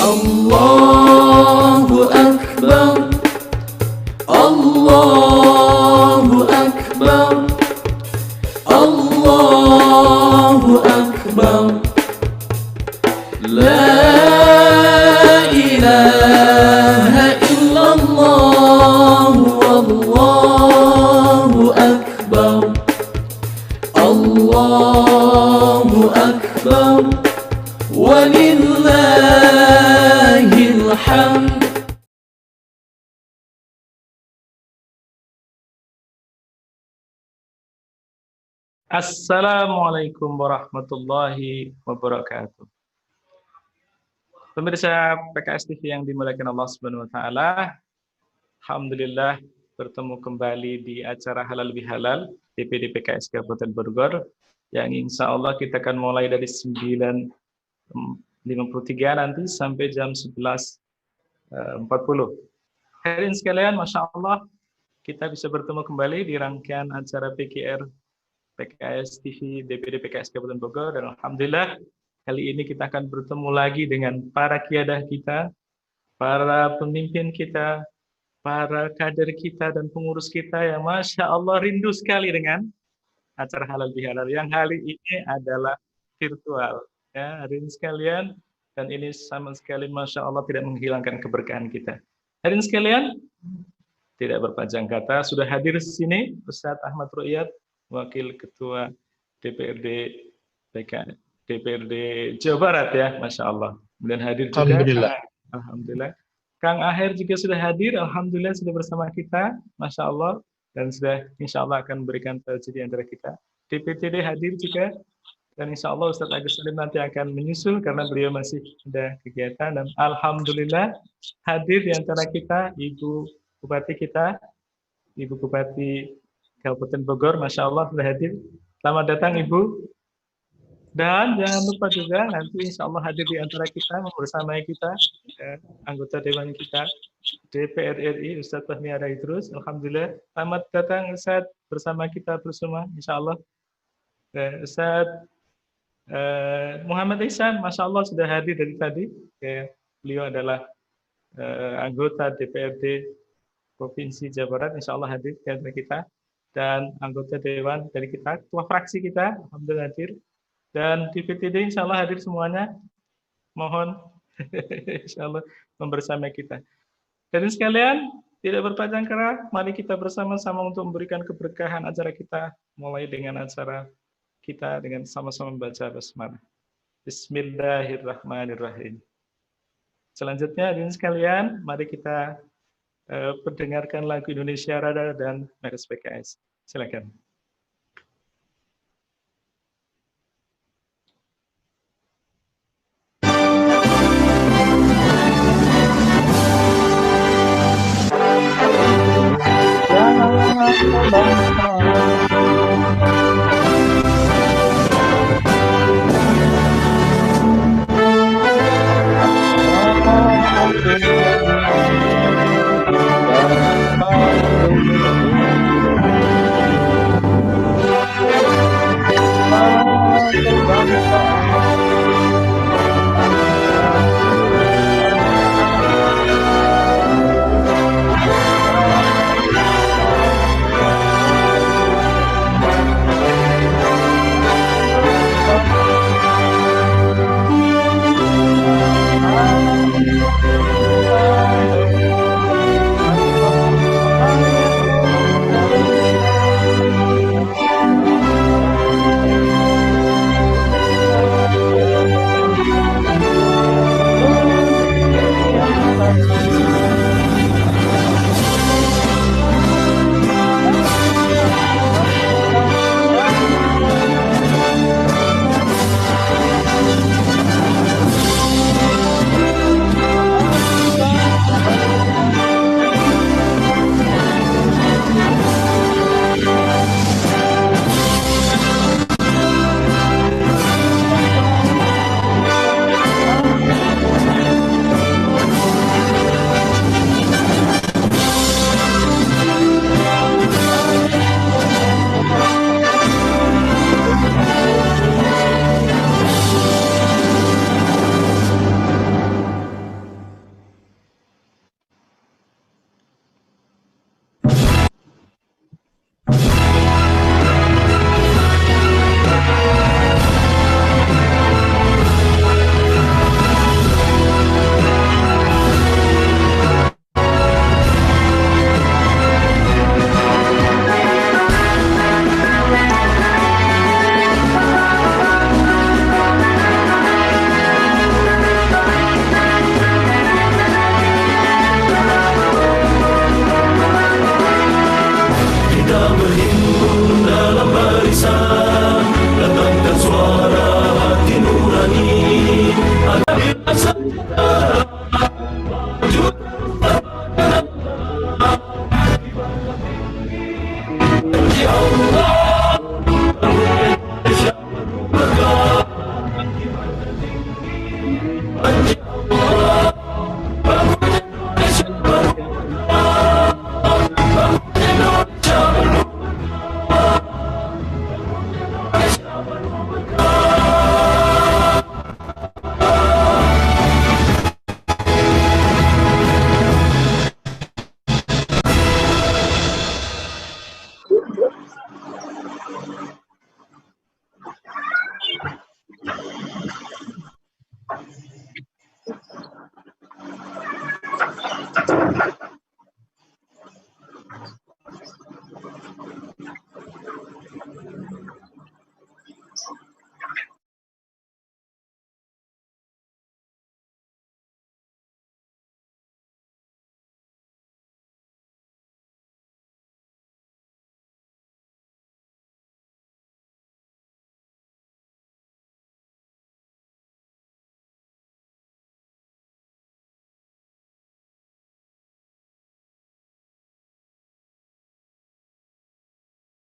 Allahu Akbar, Allahu Akbar, Allahu Akbar. La ilaha illallah, wallahu akbar, Allahu akbar, walillahil hamd. Assalamualaikum warahmatullahi wabarakatuh. Pemirsa PKS TV yang dimuliakan Allah Subhanahu wa taala, alhamdulillah bertemu kembali di acara Halal Bihalal DPD PKS Kabupaten Bogor yang insya Allah kita akan mulai dari 9.53 nanti sampai jam 11.40. Hadirin sekalian, Masya Allah kita bisa bertemu kembali di rangkaian acara PKR PKS TV DPD PKS Kabupaten Bogor, dan alhamdulillah kali ini kita akan bertemu lagi dengan para kiadah kita, para pemimpin kita, para kader kita dan pengurus kita yang Masya Allah rindu sekali dengan acara Halal Bihalal yang hari ini adalah virtual ya hadirin sekalian, dan ini sama sekali Masya Allah tidak menghilangkan keberkahan kita. Hadirin sekalian, tidak berpanjang kata, sudah hadir di sini Ustadz Ahmad Ru'iyat, Wakil Ketua DPRD DPRD Jawa Barat ya, Masya Allah. Kemudian hadir juga Alhamdulillah. Alhamdulillah. Kang Aher juga sudah hadir, Alhamdulillah sudah bersama kita, Masya Allah. Dan sudah Insya Allah akan memberikan tajwid di antara kita. DPTD hadir juga, dan Insya Allah Ustadz Agus Salim nanti akan menyusul karena beliau masih ada kegiatan. Dan Alhamdulillah hadir di antara kita Ibu Bupati kita, Ibu Bupati Kabupaten Bogor, Masya Allah sudah hadir. Selamat datang Ibu. Dan jangan lupa juga nanti Insya Allah hadir di antara kita, membersamai kita, anggota Dewan kita, DPR RI, Ustadz Fahmi Araidrus. Alhamdulillah, selamat datang Ustadz bersama kita bersama, Insya Allah. Ustadz Muhammad Ihsan, Masya Allah sudah hadir dari tadi. Beliau adalah anggota DPRD Provinsi Jawa Barat, Insya Allah hadir di antara kita. Dan anggota Dewan dari kita, ketua fraksi kita, Alhamdulillah hadir. Dan DPTD Insya Allah hadir semuanya. Mohon Insya Allah membersamai kita. Dan sekalian, tidak berpanjang kata, mari kita bersama-sama untuk memberikan keberkahan acara kita, mulai dengan acara kita dengan sama-sama membaca basmalah. Bismillahirrahmanirrahim. Selanjutnya, hadirin sekalian, mari kita pendengarkan lagu Indonesia Raya dan Meres PKS. Silakan.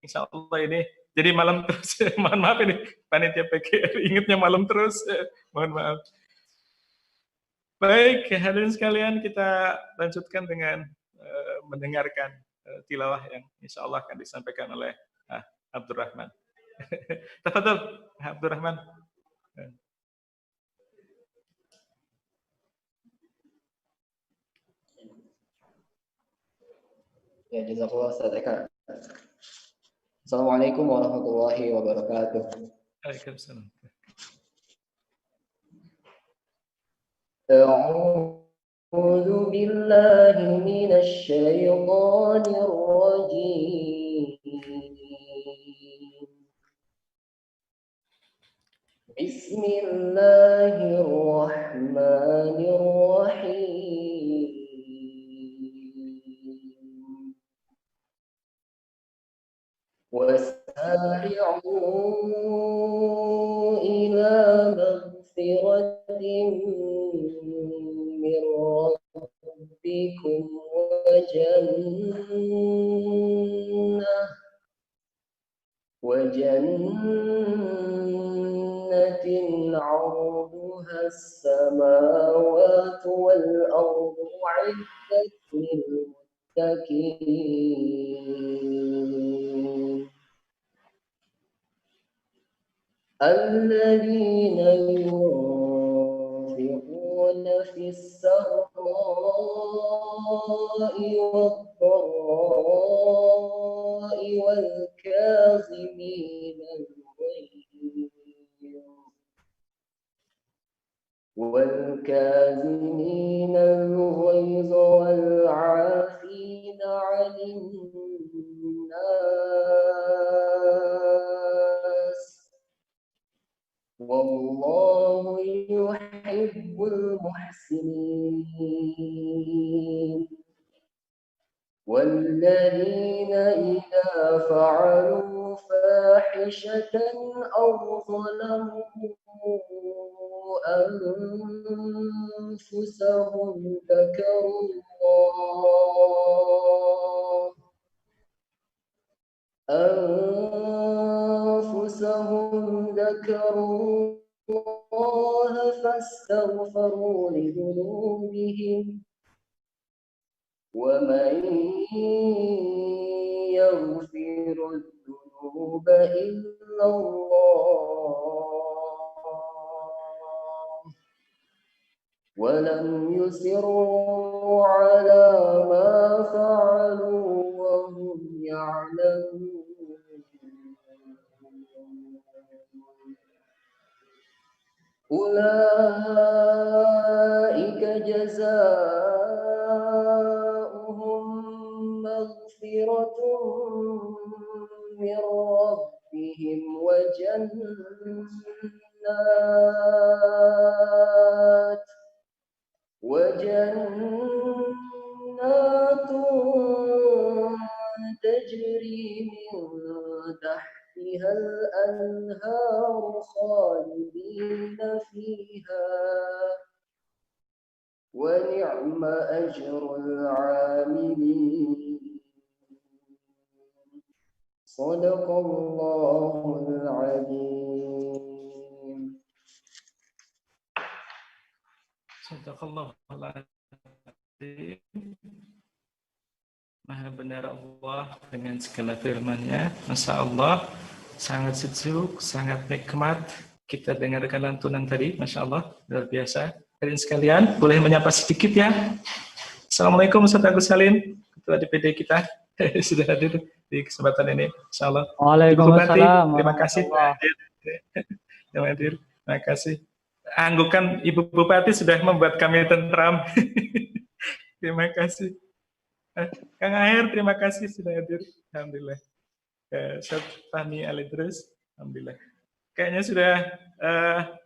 Insya Allah ini jadi malam terus. Mohon maaf ini panitia PKR ingatnya malam terus. Mohon maaf. Baik, hadirin sekalian, kita lanjutkan dengan mendengarkan tilawah yang insya Allah akan disampaikan oleh Abdurrahman. Tafadhol, Abdurrahman. Ya, jazakallah Ustaz Eka. Assalamualaikum warahmatullahi wabarakatuh. Waalaikumsalam. أعوذ بالله من الشيطان الرجيم. بسم الله الرحمن الرحيم. وسارعوا إلى مغفرة من ربكم وجنة عرضها السماوات والأرض أعدت للمتقين الذين ينفقون في السراء والضراء والكاظمين الغيظ والعافين عن الناس والله يحب المحسنين والذين إذا فعلوا فاحشة أو ظلموا أنفسهم ذكروا الله فاستغفروا لذنوبهم ومن يغفر الذنوب إلا الله ولم يصروا على ما فعلوا وهم يعلمون أولئك جزاؤهم مغفرة من ربهم وجنات تجري من تحتها الأنهار خالدين فيها ونعم أجر العاملين. Sadaqallahul Azim. Sadaqallahul Azim. Maha benar Allah dengan segala firman-Nya. Masya Allah, sangat sejuk, sangat nikmat. Kita dengarkan lantunan tadi, Masya Allah, luar biasa. Hadirin sekalian, boleh menyapa sedikit ya. Assalamualaikum Ustaz Agus Salim, Ketua DPD kita. Sudah hadir di kesempatan ini, Insya Allah. Ibu Bupati, terima kasih. Terima kasih. Anggukan Ibu Bupati sudah membuat kami tentram. Terima kasih. Kang Aher, terima kasih sudah hadir. Alhamdulillah. Ustaz Fahmi Alidrus, alhamdulillah. Kayaknya sudah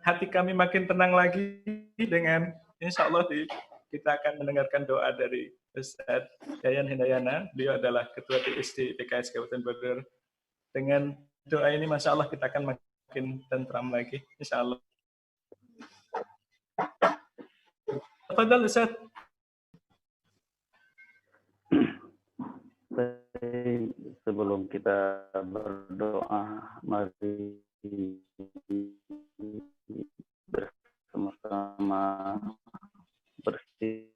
hati kami makin tenang lagi dengan insya Allah kita akan mendengarkan doa dari Ustaz Yayan Hindayana. Beliau adalah Ketua DSD PKS Kabupaten Bogor. Dengan doa ini, masya Allah, kita akan makin tentram lagi, insya Allah. Tafadhal Ustaz. Sebelum kita berdoa, mari bersama-sama bersihkan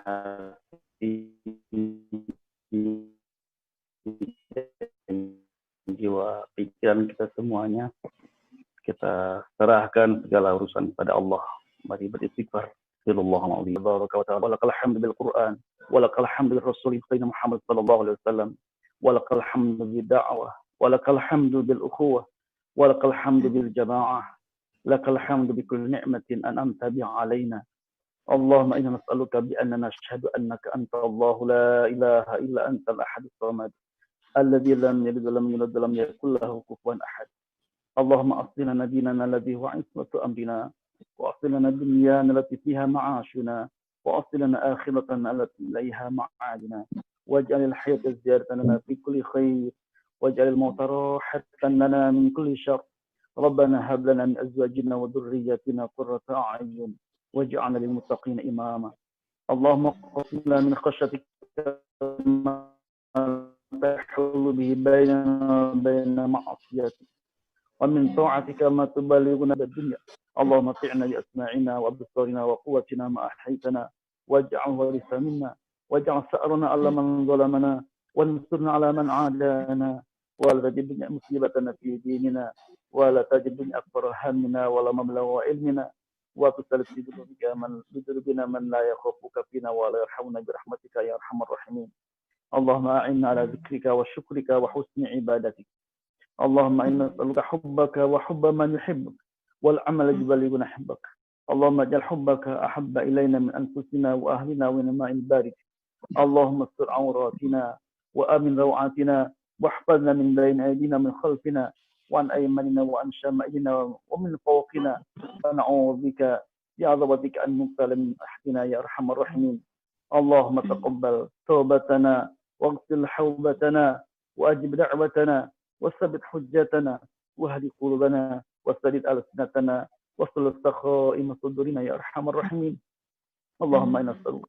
hati, jiwa, pikiran kita semuanya. Kita serahkan segala urusan pada Allah. Mari beristighfar. Bismillahirrahmanirrahim. Tabaraka wa ta'ala. Walakal hamdu bil Qur'an. Walakal hamdu bil Rasul Sayyidina Muhammad sallallahu alaihi wasallam. Walakal hamdu bil da'wah. Walakal hamdu bil ukhuwah. Walakal hamdu bil jama'ah. Lakal hamdu bi kulli ni'matin an'amta biha 'alaina. Allahumma inna nas'aluka bi annana nashhadu annaka anta Allahu la ilaha illa anta al-ahadus samad. Alladzi lam yalid wa lam yulad wa lam yakul lahu kufuwan ahad. Allahumma aslina nabiyana alladhi huwa ismatu amrina. وأصل لنا دنيانا التي فيها معاشنا وأصل لنا آخرتنا التي إليها معادنا واجعل الحياة زيادة لنا في كل خير واجعل الموت راحة لنا من كل شر ربنا هب لنا من أزواجنا وذرياتنا قرة أعين واجعلنا للمتقين إماما اللهم اقسم لنا من خشيتك ما تحول به بيننا وبين معصيتك ومن طاعتك ما تبلغنا بالدنيا اللهم متعنا بأسماعنا وأبصارنا وقوتنا ما أحييتنا واجعله وارث منا واجعل ثأرنا على من ظلمنا وانصرنا على من عادانا ولا تجد مصيبتنا في ديننا ولا تجد أكبر همنا ولا مبلغ علمنا وتسلط بذنوبنا من لا يخافك فينا ولا يرحمنا برحمتك يا أرحم الراحمين اللهم أعنا على ذكرك وشكرك وحسن عبادتك اللهم إنا نسألك حبك وحب من يحبك والعمل يبلغنا حبك اللهم اجعل حبك أحب إلينا من أنفسنا وأهلنا ومن الماء البارد اللهم استر عوراتنا وآمن روعاتنا واحفظنا من بين أيدينا من خلفنا وعن أيماننا وعن شمائلنا ومن فوقنا ونعوذ بك بعظمتك أن نغتال من تحتنا يا أرحم الراحمين اللهم تقبل توبتنا واغفر حوبتنا وأجب دعوتنا وثبت حجتنا واهد قلوبنا وسدد ألسنتنا وصل سخائم صدورنا يا أرحم الراحمين اللهم إنا نسألك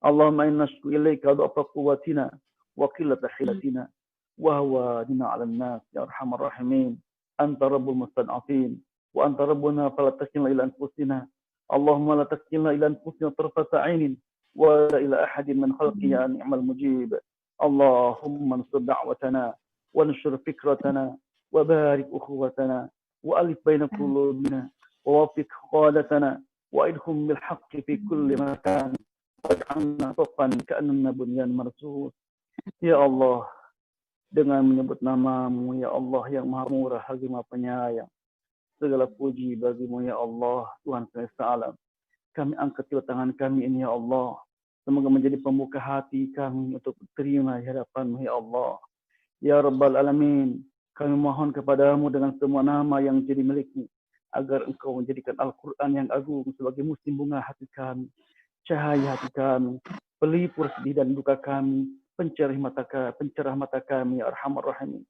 اللهم إنا نشكو إليك ضعف قوتنا وقلة حيلتنا وهواننا على الناس يا أرحم الراحمين أنت رب المستضعفين وأنت ربنا فلا تكلنا إلى أنفسنا اللهم لا تكلنا إلى أنفسنا طرفة عين ولا إلى أحد من خلقك يا نعم المجيب اللهم انصر دعوتنا وانشر فكرتنا وبارك أخوتنا وألف بين قلوبنا ووفق قادتنا وأدخل بالحق في كل مكان واجعلنا صفا كأننا بنيان مرصوص يا الله dengan menyebut namamu ya Allah yang maha murah lagi maha penyayang segala puji bagimu ya Allah Tuhan semesta alam kami angkat kedua tangan kami ini ya Allah semoga menjadi pembuka hati kami untuk terima di hadapanmu ya Allah ya Rabbal Alamin kami mohon kepadamu dengan semua nama yang jadi milikmu agar engkau menjadikan Al-Quran yang agung sebagai musim bunga hati kami cahaya hati kami pelipur sedih dan duka kami pencerah mata kami ya Arhamar Rahimin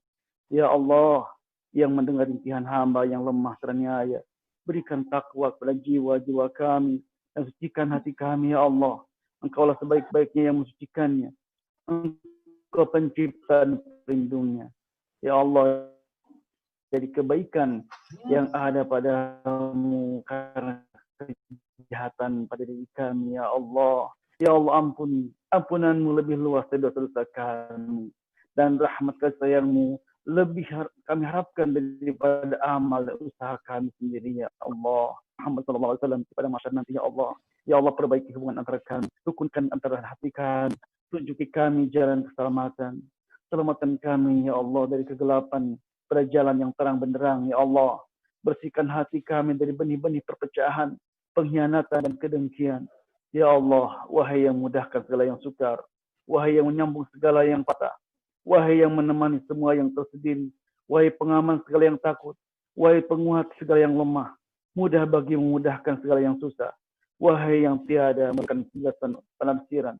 ya Allah yang mendengar rintihan hamba yang lemah teraniaya berikan takwa kepada jiwa-jiwa kami dan sucikan hati kami ya Allah engkaulah sebaik-baiknya yang mensucikannya Kau pencipta dan pelindungnya. Ya Allah, jadi kebaikan yang ada padamu karena kejahatan pada diri kami, ya Allah. Ya Allah, ampuni. Ampunanmu lebih luas dari dosa-dosa kami. Dan rahmat kasih sayangmu lebih kami harapkan daripada amal dan usaha kami sendiri, ya Allah. Muhammad SAW pada masa nanti, ya Allah. Ya Allah, perbaiki hubungan antara kami. Rukunkan antara hati kami. Tunjuki kami jalan keselamatan. Selamatkan kami, ya Allah, dari kegelapan pada jalan yang terang benderang, ya Allah. Bersihkan hati kami dari benih-benih perpecahan, pengkhianatan, dan kedengkian. Ya Allah, wahai yang mudahkan segala yang sukar, wahai yang menyambung segala yang patah, wahai yang menemani semua yang tersedih, wahai pengaman segala yang takut, wahai penguat segala yang lemah, mudah bagi memudahkan segala yang susah, wahai yang tiada memberikan penjelasan penafsiran,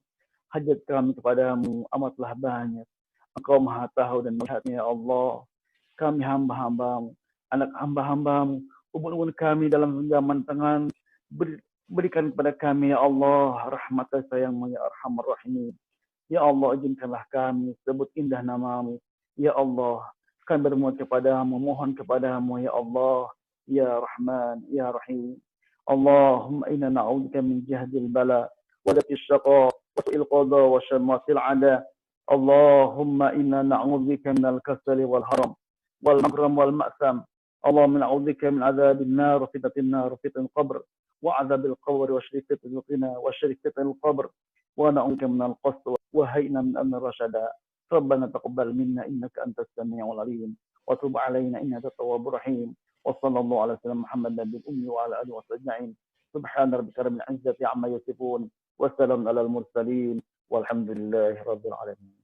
hajat kami kepadamu amatlah banyak. Engkau maha tahu dan melihatnya, ya Allah. Kami hamba-hambamu, anak hamba-hambamu, ubun-ubun kami dalam genggaman tangan, berikan kepada kami, ya Allah, rahmat kasih sayangmu, ya Arhamar Rahimin. Ya Allah, izinkanlah kami sebut indah namamu. Ya Allah, kami bermohon kepadamu, mohon kepadamu, ya Allah, ya Rahman, ya Rahim. Allahumma inna na'udzubika min jahdil bala, wa datis syaqa, wa su'il qada, wa syammatil ada. Allahumma inna na'udzubika minal kasali wal haram, wal maghram wal ma'sam. Allahumma na'udzubika min adzabil nar, fitnatin nar, fitnatil qabr, wa adzabil qabr, wa syarikatil qina, wa syarikatil qabr, wa na'udzubika minal qasd, wa hayna min amr rasyada. Rabbana taqabbal minna innaka antas samiul alim, wa tub 'alaina innaka tawwabur rahim. Wa sallallahu ala sayyidina Muhammad nabiyil ummi wa ala alihi wa sahbihi. Subhana rabbika rabbil izzati 'amma yasifun, wa salamun alal mursalin, walhamdulillahi rabbil alamin.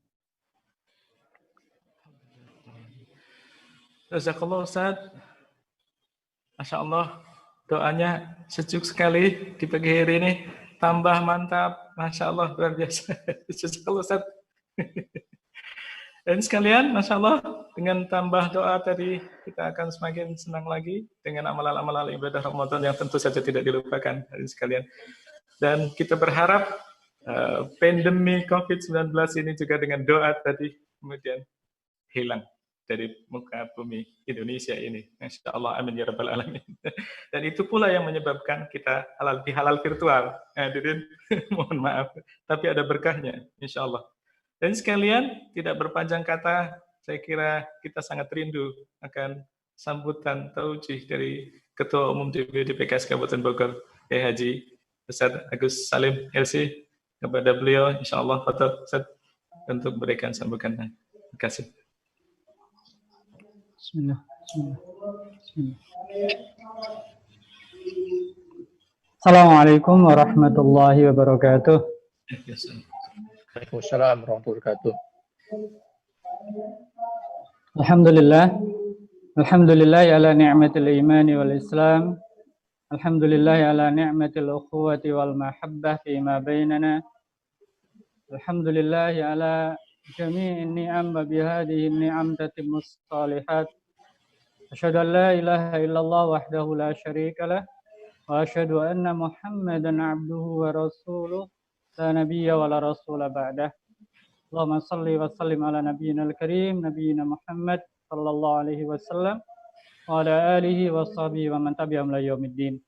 Jazakallah Ustaz. Masya Allah, doanya sejuk sekali di pagi hari ini. Tambah mantap, Masya Allah, luar biasa. Jazakallah Ustaz. Dan sekalian, Masya Allah, dengan tambah doa tadi, kita akan semakin senang lagi dengan amalan-amalan ibadah Ramadan yang tentu saja tidak dilupakan, dari sekalian. Dan kita berharap pandemi COVID-19 ini juga dengan doa tadi, kemudian hilang dari muka bumi Indonesia ini. Insya Allah, amin ya rabbal alamin. Dan itu pula yang menyebabkan kita halal virtual. Hadirin, mohon maaf, tapi ada berkahnya, insya Allah. Dan sekalian, tidak berpanjang kata, saya kira kita sangat rindu akan sambutan taujih dari Ketua Umum DPD PKS Kabupaten Bogor, Kiai Haji Ustaz Agus Salim LC. Kepada beliau, insya Allah, Fatah Ustaz, untuk memberikan sambutan. Terima kasih. Bismillah. Assalamualaikum warahmatullahi wabarakatuh. Waalaikumsalam warahmatullahi wabarakatuh. Alhamdulillah ala ni'matil imani wal islam. Alhamdulillah ala ni'matil ukhuwati wal mahabbah fima bainana. Alhamdulillah ala jami'in ni'am wa bihadihi ni'am tatimmus salihat. Asyhadu an la ilaha illallah wahdahu la syarika lah wa asyhadu anna Muhammadan abduhu wa rasuluh. La nabiyya wa la rasula ba'dah. Allahumma salli wa sallim ala nabiyyina al-karim, nabiyyina Muhammad sallallahu alaihi wasallam wa ala alihi wa sahbihi wa man tabi'ahum ila yaumiddin.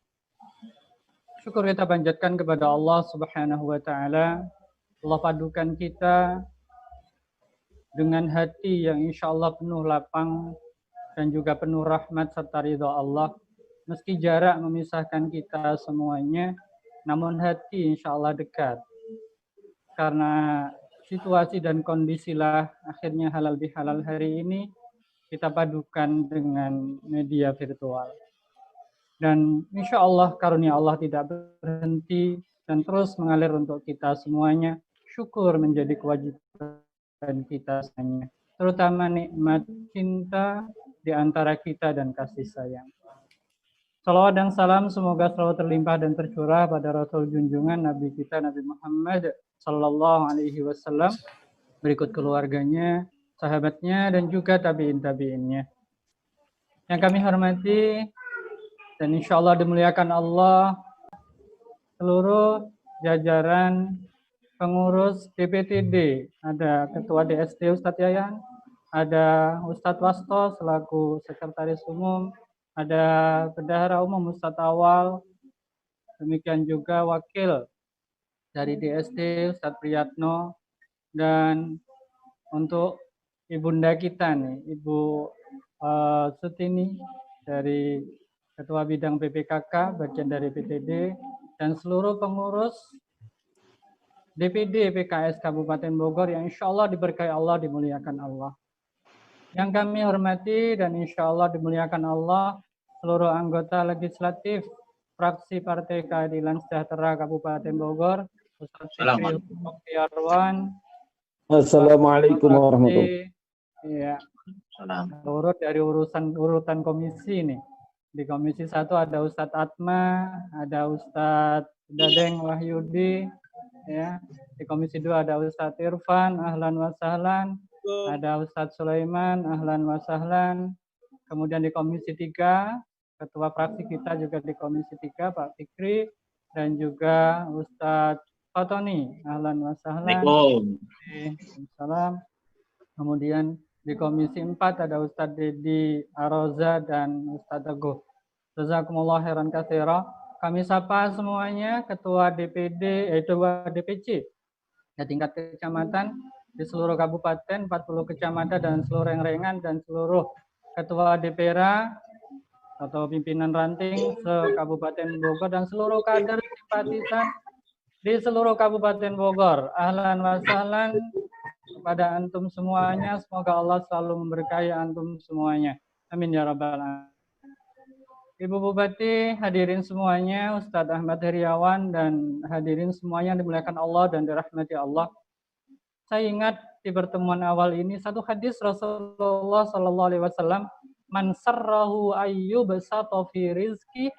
Syukur kita panjatkan kepada Allah Subhanahu wa taala. Allah padukan kita dengan hati yang insya Allah penuh lapang dan juga penuh rahmat serta ridha Allah. Meski jarak memisahkan kita semuanya, namun hati insya Allah dekat. Karena situasi dan kondisilah akhirnya halal bihalal hari ini kita padukan dengan media virtual. Dan insya Allah karunia Allah tidak berhenti dan terus mengalir untuk kita semuanya. Syukur menjadi kewajiban kita semuanya. Terutama nikmat cinta di antara kita dan kasih sayang. Salawat dan salam semoga selalu terlimpah dan tercurah pada Rasul junjungan Nabi kita Nabi Muhammad Sallallahu Alaihi Wasallam, berikut keluarganya, sahabatnya, dan juga tabiin-tabiinnya. Yang kami hormati dan insya Allah dimuliakan Allah, seluruh jajaran pengurus DPTD, ada Ketua DSD Ustadz Yayan, ada Ustadz Wasto selaku Sekretaris Umum, ada Bendahara Umum Ustadz Awal, demikian juga Wakil dari DSD Ustadz Priyatno, dan untuk ibunda kita nih, Ibu Sutini dari Ketua Bidang PPKK, bagian dari PTD, dan seluruh pengurus DPD PKS Kabupaten Bogor yang insya Allah diberkahi Allah, dimuliakan Allah. Yang kami hormati dan insya Allah dimuliakan Allah, seluruh anggota legislatif fraksi Partai Keadilan Sejahtera Kabupaten Bogor, Ustaz Fikri Muktiarwan. Assalamualaikum warahmatullahi wabarakatuh. Iya. Urut dari urutan komisi nih. Di komisi 1 ada Ustadz Atma, ada Ustadz Dadeng Wahyudi, ya. Di komisi 2 ada Ustadz Irfan, ahlan wa sahlan. Ada Ustadz Sulaiman, ahlan wa sahlan. Kemudian di komisi 3, ketua fraksi kita juga di komisi 3, Pak Fikri, dan juga Ustadz Fatoni, ahlan wa sahlan. Waalaikumsalam. Kemudian di komisi 4 ada Ustadz Dedi Aroza dan Ustadz Teguh. Jazakumullah khairan katsira. Kami sapa semuanya, ketua DPD, ketua DPC ya, tingkat kecamatan di seluruh kabupaten, 40 kecamatan dan seluruh rengrengan, dan seluruh ketua DPRA atau pimpinan ranting se-Kabupaten Bogor, dan seluruh kader simpatisan di seluruh Kabupaten Bogor. Ahlan wa sahlan kepada antum semuanya, semoga Allah selalu memberkahi antum semuanya. Amin ya rabbal alamin. Ibu Bupati, hadirin semuanya, Ustadz Ahmad Heriawan, dan hadirin semuanya dimuliakan Allah dan dirahmati Allah. Saya ingat di pertemuan awal ini satu hadis Rasulullah Sallallahu Alaihi Wasallam, man sarrahu ayyubsata fi rizki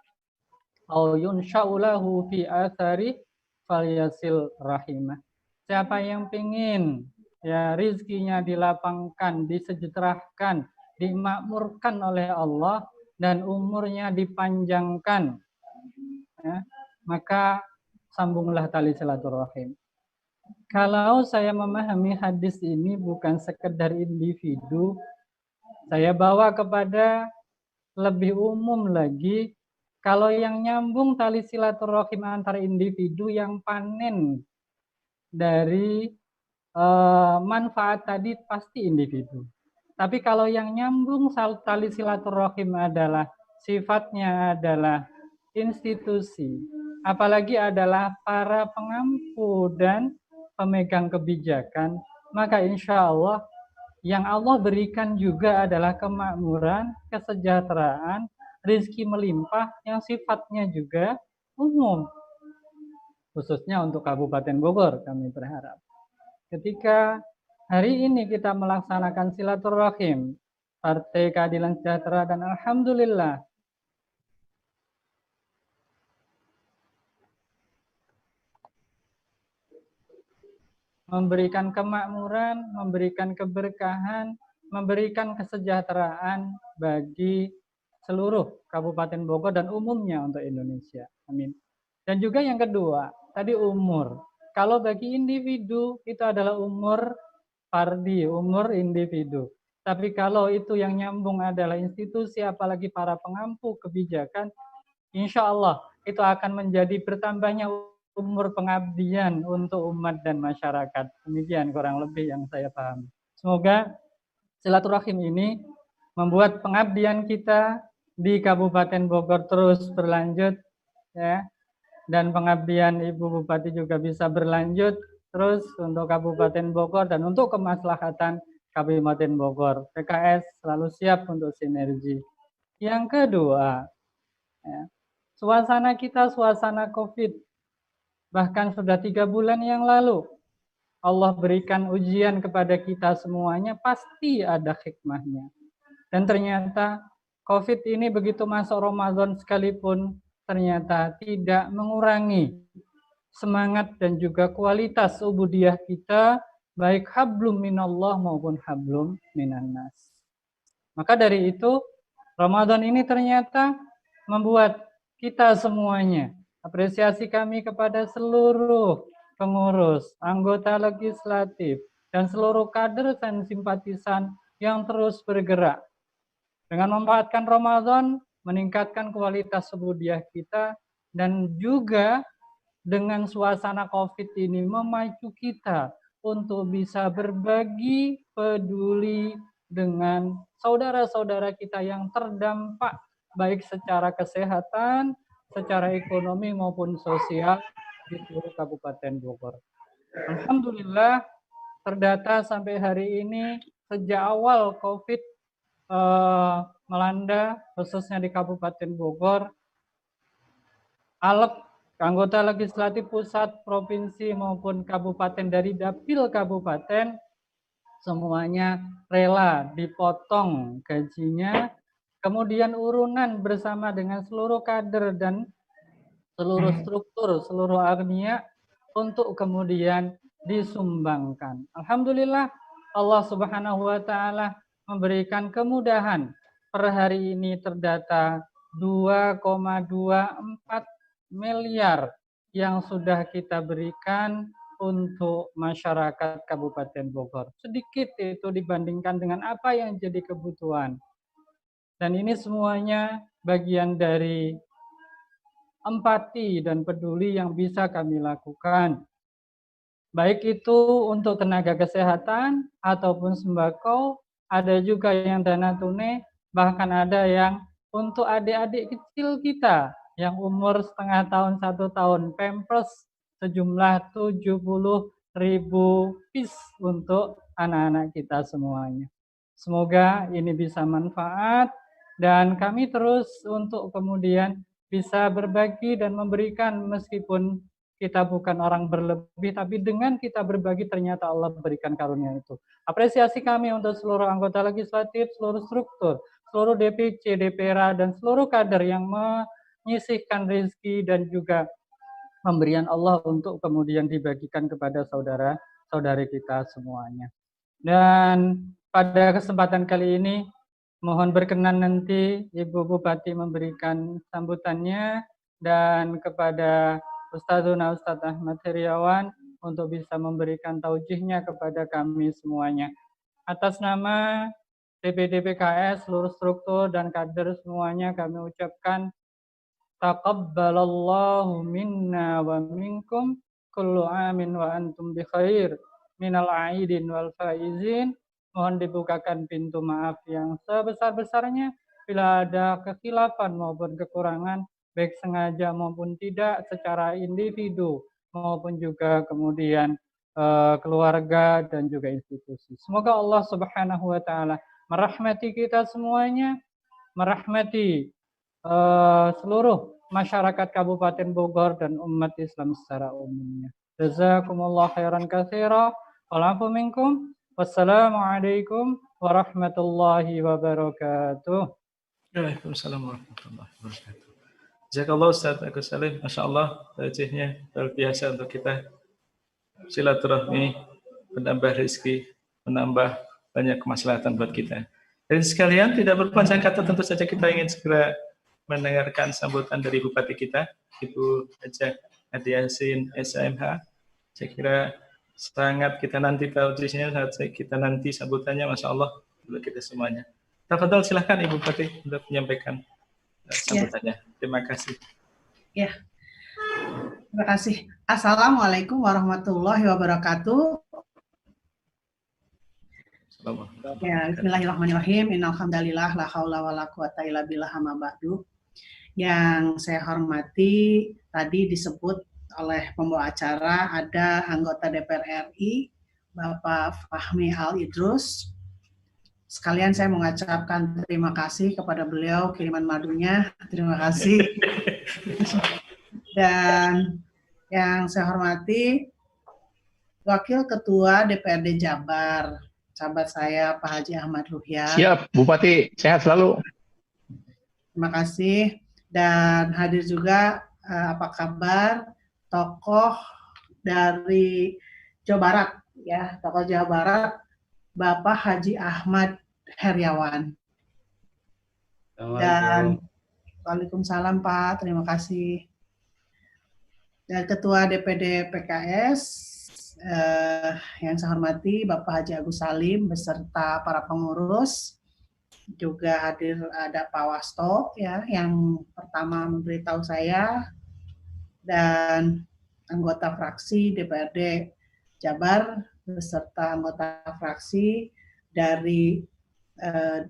aw yunsha'ulahu fi athari falyasil rahimah. Siapa yang pingin ya rizkinya dilapangkan, disejahterakan, dimakmurkan oleh Allah, dan umurnya dipanjangkan, ya, maka sambunglah tali silaturahim. Kalau saya memahami hadis ini bukan sekedar individu, saya bawa kepada lebih umum lagi. Kalau yang nyambung tali silaturahim antara individu, yang panen dari manfaat tadi pasti individu. Tapi kalau yang nyambung tali silaturahim adalah sifatnya adalah institusi, apalagi adalah para pengampu dan pemegang kebijakan, maka insya Allah yang Allah berikan juga adalah kemakmuran, kesejahteraan, rezeki melimpah yang sifatnya juga umum. Khususnya untuk Kabupaten Bogor kami berharap. Ketika hari ini kita melaksanakan silaturahim Partai Keadilan Sejahtera, dan alhamdulillah memberikan kemakmuran, memberikan keberkahan, memberikan kesejahteraan bagi seluruh Kabupaten Bogor dan umumnya untuk Indonesia. Amin. Dan juga yang kedua, tadi umur. Kalau bagi individu itu adalah umur fardi, umur individu. Tapi kalau itu yang nyambung adalah institusi, apalagi para pengampu kebijakan, insya Allah itu akan menjadi bertambahnya umur pengabdian untuk umat dan masyarakat. Demikian kurang lebih yang saya paham. Semoga silaturahim ini membuat pengabdian kita di Kabupaten Bogor terus berlanjut, ya, dan pengabdian Ibu Bupati juga bisa berlanjut terus untuk Kabupaten Bogor dan untuk kemaslahatan Kabupaten Bogor. PKS selalu siap untuk sinergi. Yang kedua, ya, suasana kita suasana COVID. Bahkan sudah 3 bulan yang lalu, Allah berikan ujian kepada kita semuanya, pasti ada hikmahnya. Dan ternyata COVID ini begitu masuk Ramadan sekalipun, ternyata tidak mengurangi semangat dan juga kualitas ubudiyah kita, baik hablum minallah maupun hablum minannas. Maka dari itu, Ramadan ini ternyata membuat kita semuanya, apresiasi kami kepada seluruh pengurus, anggota legislatif, dan seluruh kader dan simpatisan yang terus bergerak. Dengan memanfaatkan Ramadan, meningkatkan kualitas subudiah kita, dan juga dengan suasana COVID ini memacu kita untuk bisa berbagi peduli dengan saudara-saudara kita yang terdampak baik secara kesehatan, secara ekonomi maupun sosial di seluruh Kabupaten Bogor. Alhamdulillah, terdata sampai hari ini sejak awal COVID melanda, khususnya di Kabupaten Bogor, anggota legislatif pusat, provinsi maupun kabupaten dari dapil kabupaten semuanya rela dipotong gajinya, kemudian urunan bersama dengan seluruh kader dan seluruh struktur, seluruh agnia untuk kemudian disumbangkan. Alhamdulillah, Allah Subhanahu wa Ta'ala memberikan kemudahan. Per hari ini terdata 2,24 miliar yang sudah kita berikan untuk masyarakat Kabupaten Bogor. Sedikit itu dibandingkan dengan apa yang jadi kebutuhan. Dan ini semuanya bagian dari empati dan peduli yang bisa kami lakukan. Baik itu untuk tenaga kesehatan ataupun sembako, ada juga yang dana tunai, bahkan ada yang untuk adik-adik kecil kita yang umur setengah tahun, 1 tahun, Pampers sejumlah 70.000 piece untuk anak-anak kita semuanya. Semoga ini bisa manfaat dan kami terus untuk kemudian bisa berbagi dan memberikan meskipun kita bukan orang berlebih, tapi dengan kita berbagi ternyata Allah berikan karunia itu. Apresiasi kami untuk seluruh anggota legislatif, seluruh struktur, seluruh DPC, DPRA, dan seluruh kader yang menyisihkan rezeki dan juga pemberian Allah untuk kemudian dibagikan kepada saudara-saudari kita semuanya. Dan pada kesempatan kali ini, mohon berkenan nanti Ibu Bupati memberikan sambutannya dan kepada Ustadzuna Ustadz Ahmad Heriawan untuk bisa memberikan taujihnya kepada kami semuanya. Atas nama DPD PKS, seluruh struktur dan kader semuanya kami ucapkan taqabbalallahu minna wa minkum kullu amin wa antum bi khair minal aidin wal faizin. Mohon dibukakan pintu maaf yang sebesar-besarnya bila ada kekhilafan maupun kekurangan, baik sengaja maupun tidak, secara individu maupun juga kemudian keluarga dan juga institusi. Semoga Allah Subhanahu wa Ta'ala merahmati kita semuanya, merahmati seluruh masyarakat Kabupaten Bogor dan umat Islam secara umumnya. Jazakumullah khairan katsira. Walafu minkum. Wassalamualaikum warahmatullahi wabarakatuh. Waalaikumsalam warahmatullahi wabarakatuh. Jazakallah Ustaz Agus Salim, Masya Allah, tajihnya luar biasa untuk kita. Silaturahmi, menambah rezeki, menambah banyak kemaslahatan buat kita. Dan sekalian tidak berpanjang kata, tentu saja kita ingin segera mendengarkan sambutan dari Bupati kita, Ibu Hajah Adi Yasin SMH. Saya kira sangat kita nanti taujihnya, kita nanti sambutannya, Masya Allah, untuk kita semuanya. Tafadhol, silahkan Ibu Bupati untuk menyampaikan sambutannya. Terima kasih. Ya, terima kasih. Assalamualaikum warahmatullahi wabarakatuh. Ya, bismillahirrahmanirrahim. Innal hamdalillah la haula wala quwata illa billah amma ba'du. Yang saya hormati, tadi disebut oleh pembawa acara ada anggota DPR RI Bapak Fahmi Al Idrus. Sekalian saya mengucapkan terima kasih kepada beliau kiriman madunya. Terima kasih. Dan yang saya hormati Wakil Ketua DPRD Jabar, sahabat saya Pak Haji Ahmad Ruhyat. Siap, Bupati, sehat selalu. Terima kasih. Dan hadir juga apa kabar tokoh dari Jawa Barat, ya, tokoh Jawa Barat, Bapak Haji Ahmad Heriawan. Dan Waalaikumsalam Pak, terima kasih. dan Ketua DPD PKS yang saya hormati Bapak Haji Agus Salim beserta para pengurus, juga hadir ada Pak Wasto ya yang pertama memberitahu saya, dan anggota fraksi DPRD Jabar beserta anggota fraksi dari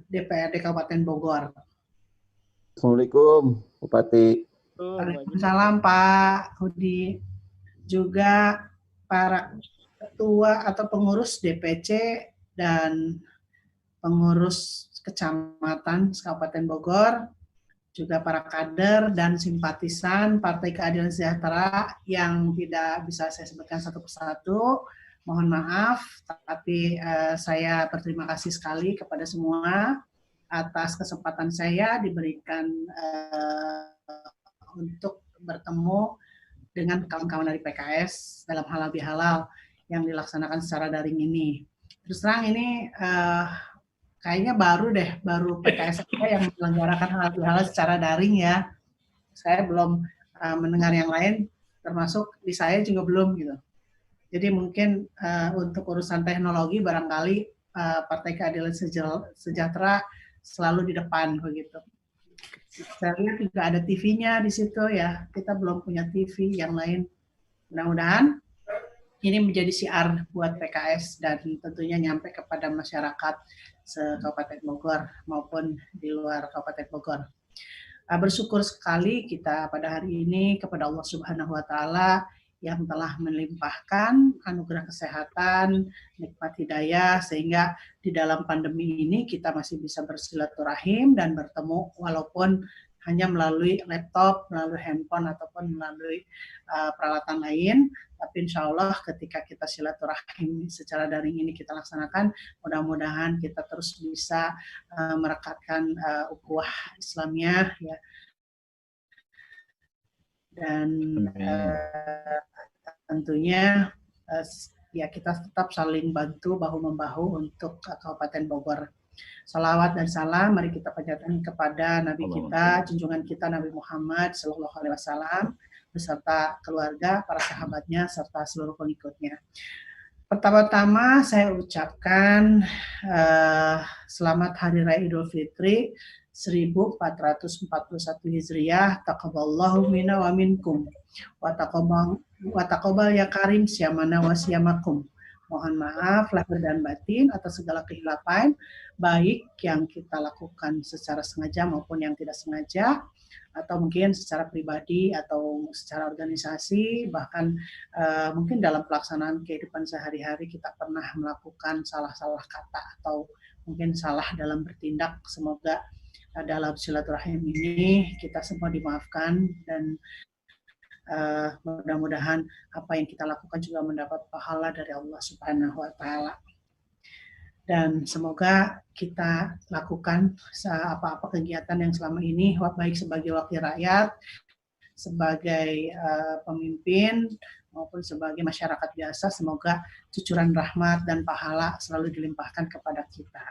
DPRD Kabupaten Bogor. Assalamualaikum, Bupati. Waalaikumsalam Pak Hudi. Juga para ketua atau pengurus DPC dan pengurus kecamatan Kabupaten Bogor, juga para kader dan simpatisan Partai Keadilan Sejahtera yang tidak bisa saya sebutkan satu persatu. Mohon maaf, tapi saya berterima kasih sekali kepada semua atas kesempatan saya diberikan untuk bertemu dengan kawan-kawan dari PKS dalam halal bihalal yang dilaksanakan secara daring ini. Terus terang ini kayaknya baru PKS yang menyelenggarakan halal bihalal secara daring ya. Saya belum mendengar yang lain, termasuk di saya juga belum gitu. Jadi mungkin untuk urusan teknologi barangkali Partai Keadilan Sejahtera selalu di depan begitu. Saya lihat juga ada TV-nya di situ ya. Kita belum punya TV, yang lain. Mudah-mudahan ini menjadi siar buat PKS dan tentunya nyampe kepada masyarakat se-Kabupaten Bogor maupun di luar Kabupaten Bogor. Bersyukur sekali kita pada hari ini kepada Allah Subhanahu wa Ta'ala yang telah melimpahkan anugerah kesehatan, nikmat hidayah, sehingga di dalam pandemi ini kita masih bisa bersilaturahim dan bertemu walaupun hanya melalui laptop, melalui handphone, ataupun melalui peralatan lain. Tapi insya Allah ketika kita silaturahim secara daring ini kita laksanakan, mudah-mudahan kita terus bisa merekatkan ukhuwah Islamiyah ya. Dan tentunya ya kita tetap saling bantu bahu-membahu untuk Kabupaten Bogor. Salawat dan salam mari kita panjatkan kepada Nabi kita, junjungan kita Nabi Muhammad SAW beserta keluarga, para sahabatnya serta seluruh pengikutnya. Pertama-tama saya ucapkan selamat Hari Raya Idul Fitri 1441 Hijriah. Taqabbalallahu minna wa minkum wa taqabbal ya karim syamana wa syamakum. Mohon maaf lahir dan batin atas segala kehilapan, baik yang kita lakukan secara sengaja maupun yang tidak sengaja, atau mungkin secara pribadi atau secara organisasi, bahkan mungkin dalam pelaksanaan kehidupan sehari-hari kita pernah melakukan salah-salah kata atau mungkin salah dalam bertindak. Semoga dalam silaturahim ini kita semua dimaafkan dan mudah-mudahan apa yang kita lakukan juga mendapat pahala dari Allah Subhanahu wa Ta'ala. Dan semoga kita lakukan apa-apa kegiatan yang selama ini, baik sebagai wakil rakyat, sebagai pemimpin, maupun sebagai masyarakat biasa, semoga cucuran rahmat dan pahala selalu dilimpahkan kepada kita.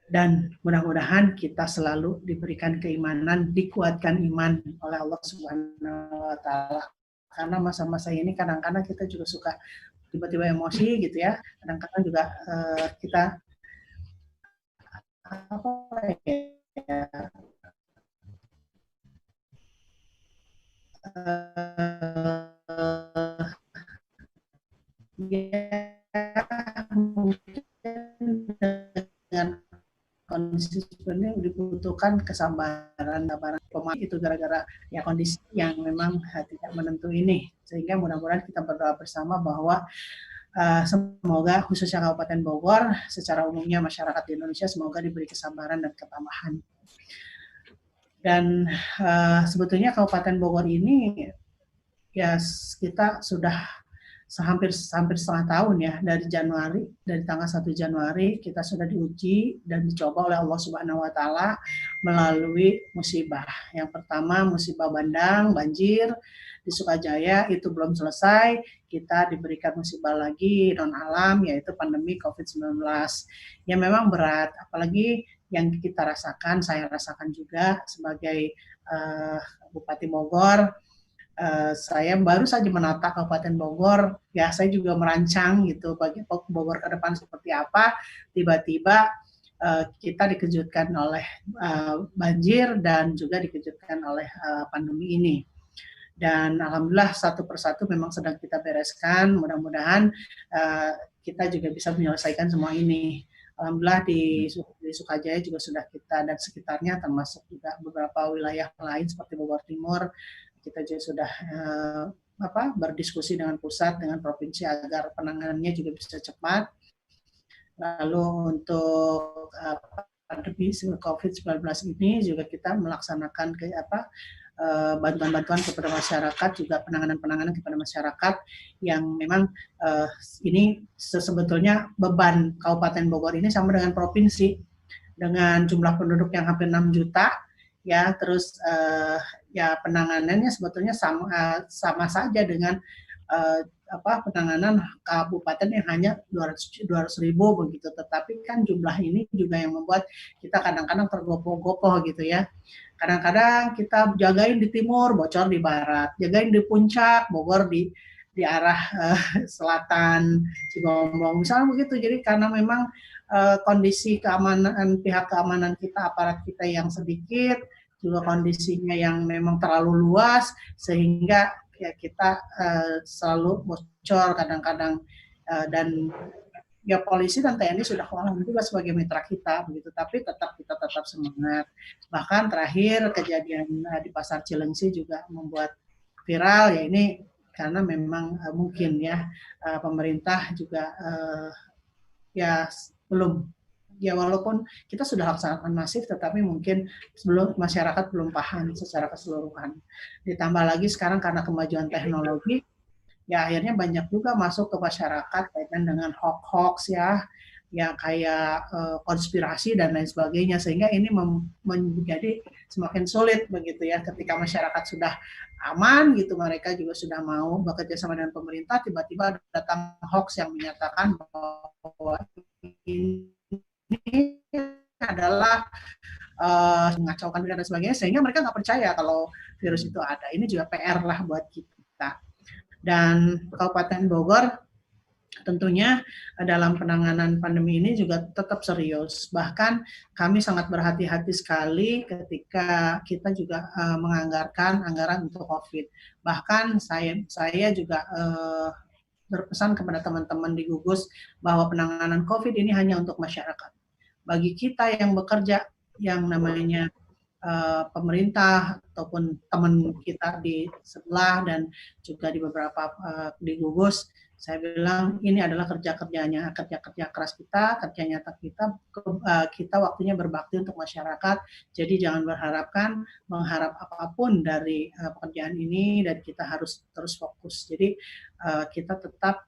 Dan mudah-mudahan kita selalu diberikan keimanan, dikuatkan iman oleh Allah Subhanahu wa Ta'ala. Karena masa-masa ini kadang-kadang kita juga suka tiba-tiba emosi gitu ya. Kadang-kadang juga kita dengan kondisi sebenarnya dibutuhkan kesabaran pemain itu gara-gara ya kondisi yang memang tidak menentu ini, sehingga mudah-mudahan kita berdoa bersama bahwa semoga khususnya Kabupaten Bogor secara umumnya masyarakat di Indonesia semoga diberi kesabaran dan ketabahan. Dan sebetulnya Kabupaten Bogor ini ya kita sudah hampir setengah tahun ya, dari tanggal 1 Januari kita sudah diuji dan dicoba oleh Allah Subhanahu wa Ta'ala melalui musibah. Yang pertama musibah bandang, banjir di Sukajaya itu belum selesai, kita diberikan musibah lagi non alam yaitu pandemi COVID-19 yang memang berat, apalagi yang kita rasakan, saya rasakan juga sebagai Bupati Bogor. saya baru saja menata Kabupaten Bogor, ya saya juga merancang gitu bagi Bogor ke depan seperti apa, tiba-tiba kita dikejutkan oleh banjir dan juga dikejutkan oleh pandemi ini. Dan alhamdulillah satu persatu memang sedang kita bereskan, mudah-mudahan kita juga bisa menyelesaikan semua ini. Alhamdulillah di Sukajaya juga sudah kita dan sekitarnya, termasuk juga beberapa wilayah lain seperti Bogor Timur, kita juga sudah berdiskusi dengan pusat, dengan provinsi agar penanganannya juga bisa cepat. Lalu untuk pandemi COVID-19 ini juga kita melaksanakan bantuan-bantuan kepada masyarakat, juga penanganan-penanganan kepada masyarakat yang memang ini sebetulnya beban Kabupaten Bogor ini sama dengan provinsi, dengan jumlah penduduk yang hampir 6 juta, ya, terus ya penanganannya sebetulnya sama saja dengan penanganan kabupaten yang hanya 200.000 begitu, tetapi kan jumlah ini juga yang membuat kita kadang-kadang tergopoh-gopoh gitu ya. Kadang-kadang kita jagain di timur, bocor di barat, jagain di puncak, Bogor di arah selatan, Cigombong, misalnya begitu. Jadi karena memang kondisi keamanan, pihak keamanan kita, aparat kita yang sedikit, juga kondisinya yang memang terlalu luas, sehingga ya kita selalu bocor kadang-kadang, dan ya polisi dan TNI sudah kewalahan juga sebagai mitra kita begitu, tapi kita tetap semangat. Bahkan terakhir kejadian di Pasar Cilengsi juga membuat viral, ya ini karena memang mungkin ya pemerintah juga ya belum, ya walaupun kita sudah laksanakan masif, tetapi mungkin masyarakat belum paham secara keseluruhan. Ditambah lagi sekarang karena kemajuan teknologi, ya akhirnya banyak juga masuk ke masyarakat kaitan dengan hoax ya kayak konspirasi dan lain sebagainya, sehingga ini menjadi semakin sulit begitu ya. Ketika masyarakat sudah aman gitu, mereka juga sudah mau bekerja sama dengan pemerintah, tiba-tiba datang hoax yang menyatakan bahwa ini adalah mengacaukan dan sebagainya, sehingga mereka nggak percaya kalau virus itu ada. Ini juga PR lah buat kita. Dan Kabupaten Bogor tentunya dalam penanganan pandemi ini juga tetap serius. Bahkan kami sangat berhati-hati sekali ketika kita juga menganggarkan anggaran untuk COVID. Bahkan saya juga berpesan kepada teman-teman di gugus bahwa penanganan COVID ini hanya untuk masyarakat. Bagi kita yang bekerja, yang namanya pemerintah ataupun teman kita di sebelah dan juga di beberapa di gugus, saya bilang ini adalah kerja keras kita, kerja nyata kita waktunya berbakti untuk masyarakat. Jadi jangan mengharap apapun dari pekerjaan ini, dan kita harus terus fokus. Jadi kita tetap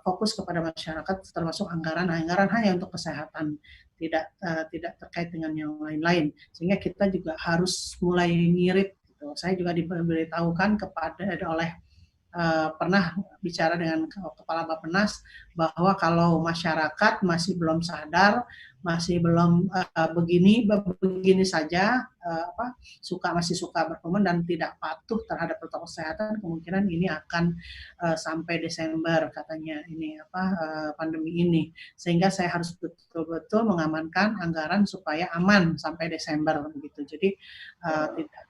fokus kepada masyarakat, termasuk anggaran hanya untuk kesehatan, tidak terkait dengan yang lain-lain, sehingga kita juga harus mulai ngirit gitu. Saya juga diberitahukan oleh pernah bicara dengan Kepala Bappenas bahwa kalau masyarakat masih belum sadar, masih belum begini saja, masih suka berkerumun dan tidak patuh terhadap protokol kesehatan, kemungkinan ini akan sampai Desember katanya ini pandemi ini, sehingga saya harus betul-betul mengamankan anggaran supaya aman sampai Desember begitu. Jadi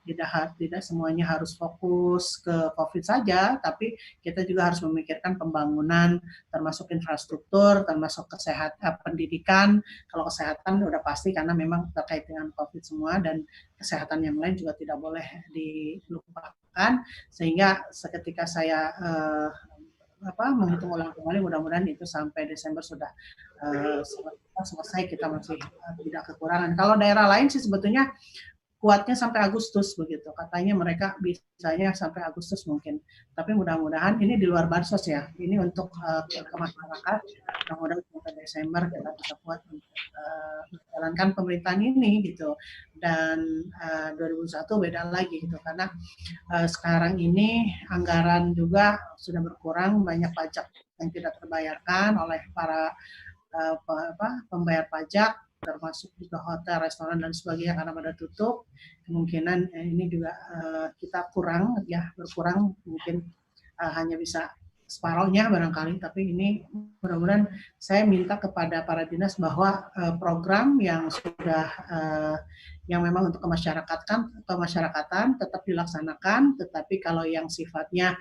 tidak semuanya harus fokus ke COVID saja, tapi kita juga harus memikirkan pembangunan, termasuk infrastruktur, termasuk kesehatan, pendidikan. Kalau kesehatan udah pasti karena memang terkait dengan COVID semua, dan kesehatan yang lain juga tidak boleh dilupakan. Sehingga seketika saya menghitung ulang kembali, mudah-mudahan itu sampai Desember sudah selesai, kita masih tidak kekurangan. Kalau daerah lain sih sebetulnya kuatnya sampai Agustus begitu, katanya mereka bisanya sampai Agustus mungkin, tapi mudah-mudahan ini di luar bansos ya, ini untuk ke masyarakat, mudah-mudahan sampai Desember kita bisa kuat untuk menjalankan pemerintahan ini gitu. Dan 2001 beda lagi gitu, karena sekarang ini anggaran juga sudah berkurang, banyak pajak yang tidak terbayarkan oleh para pembayar pajak, termasuk juga hotel, restoran dan sebagainya karena pada tutup, kemungkinan ini juga kita berkurang mungkin hanya bisa separuhnya barangkali, tapi ini mudah-mudahan saya minta kepada para dinas bahwa program yang sudah yang memang untuk kemasyarakatan tetap dilaksanakan, tetapi kalau yang sifatnya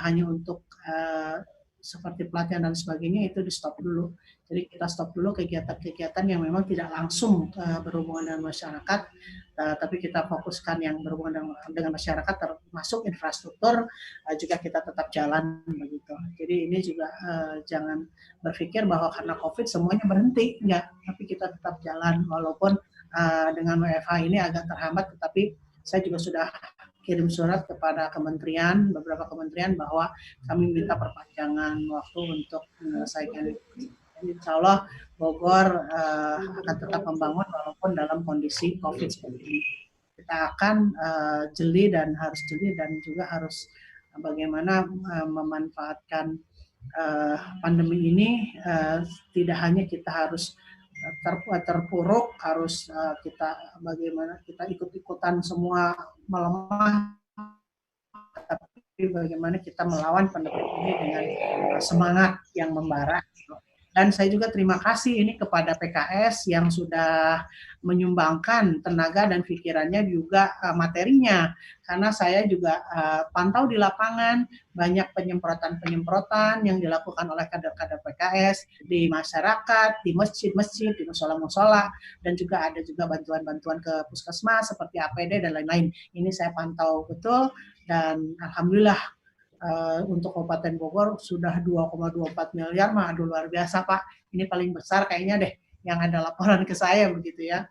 hanya untuk seperti pelatihan dan sebagainya itu di stop dulu. Jadi kita stop dulu kegiatan-kegiatan yang memang tidak langsung berhubungan dengan masyarakat, tapi kita fokuskan yang berhubungan dengan masyarakat, termasuk infrastruktur juga kita tetap jalan begitu. Jadi ini juga jangan berpikir bahwa karena COVID semuanya berhenti, enggak, tapi kita tetap jalan walaupun dengan WFH ini agak terhambat, tetapi saya juga sudah kirim surat kepada beberapa kementerian bahwa kami minta perpanjangan waktu untuk menyelesaikan itu. Insya Allah Bogor akan tetap membangun walaupun dalam kondisi COVID seperti ini. Kita akan jeli dan juga harus bagaimana memanfaatkan pandemi ini. Tidak hanya kita harus terpuruk, harus bagaimana kita ikut-ikutan semua melemah, tapi bagaimana kita melawan pandemi ini dengan semangat yang membara. Dan saya juga terima kasih ini kepada PKS yang sudah menyumbangkan tenaga dan pikirannya juga materinya, karena saya juga pantau di lapangan banyak penyemprotan yang dilakukan oleh kader-kader PKS di masyarakat, di masjid-masjid, di musola-musola, dan juga ada juga bantuan-bantuan ke puskesmas seperti APD dan lain-lain. Ini saya pantau betul dan alhamdulillah. Untuk Kabupaten Bogor sudah 2,24 miliar, aduh luar biasa Pak. Ini paling besar kayaknya deh yang ada laporan ke saya begitu ya.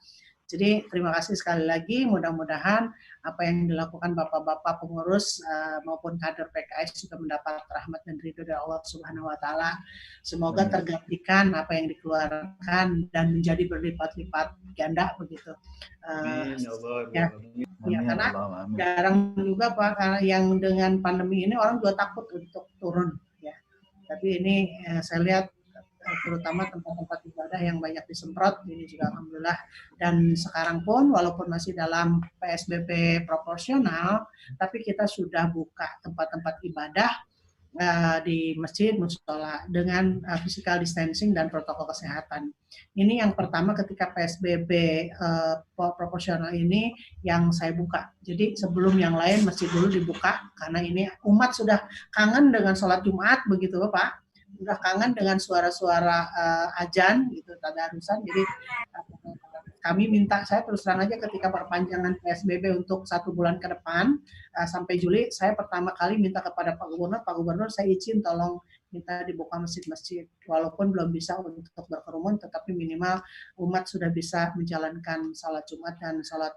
Jadi terima kasih sekali lagi, mudah-mudahan apa yang dilakukan Bapak-Bapak pengurus maupun kader PKS juga mendapat rahmat dan ridho dari Allah Subhanahu wa Ta'ala. Semoga tergantikan apa yang dikeluarkan dan menjadi berlipat-lipat ganda begitu. Karena jarang juga Pak, yang dengan pandemi ini orang juga takut untuk turun ya. Tapi ini saya lihat terutama tempat-tempat ibadah yang banyak disemprot ini juga alhamdulillah, dan sekarang pun walaupun masih dalam PSBB proporsional tapi kita sudah buka tempat-tempat ibadah di masjid, musola dengan physical distancing dan protokol kesehatan. Ini yang pertama ketika PSBB proporsional ini yang saya buka. Jadi sebelum yang lain masjid dulu dibuka karena ini umat sudah kangen dengan sholat Jumat begitu Pak. Udah kangen dengan suara-suara azan gitu, tadarusan. Jadi kami minta, saya terus terang aja ketika perpanjangan PSBB untuk 1 bulan ke depan sampai Juli, saya pertama kali minta kepada Pak Gubernur saya izin tolong minta dibuka masjid-masjid, walaupun belum bisa untuk berkerumun, tetapi minimal umat sudah bisa menjalankan salat Jumat dan salat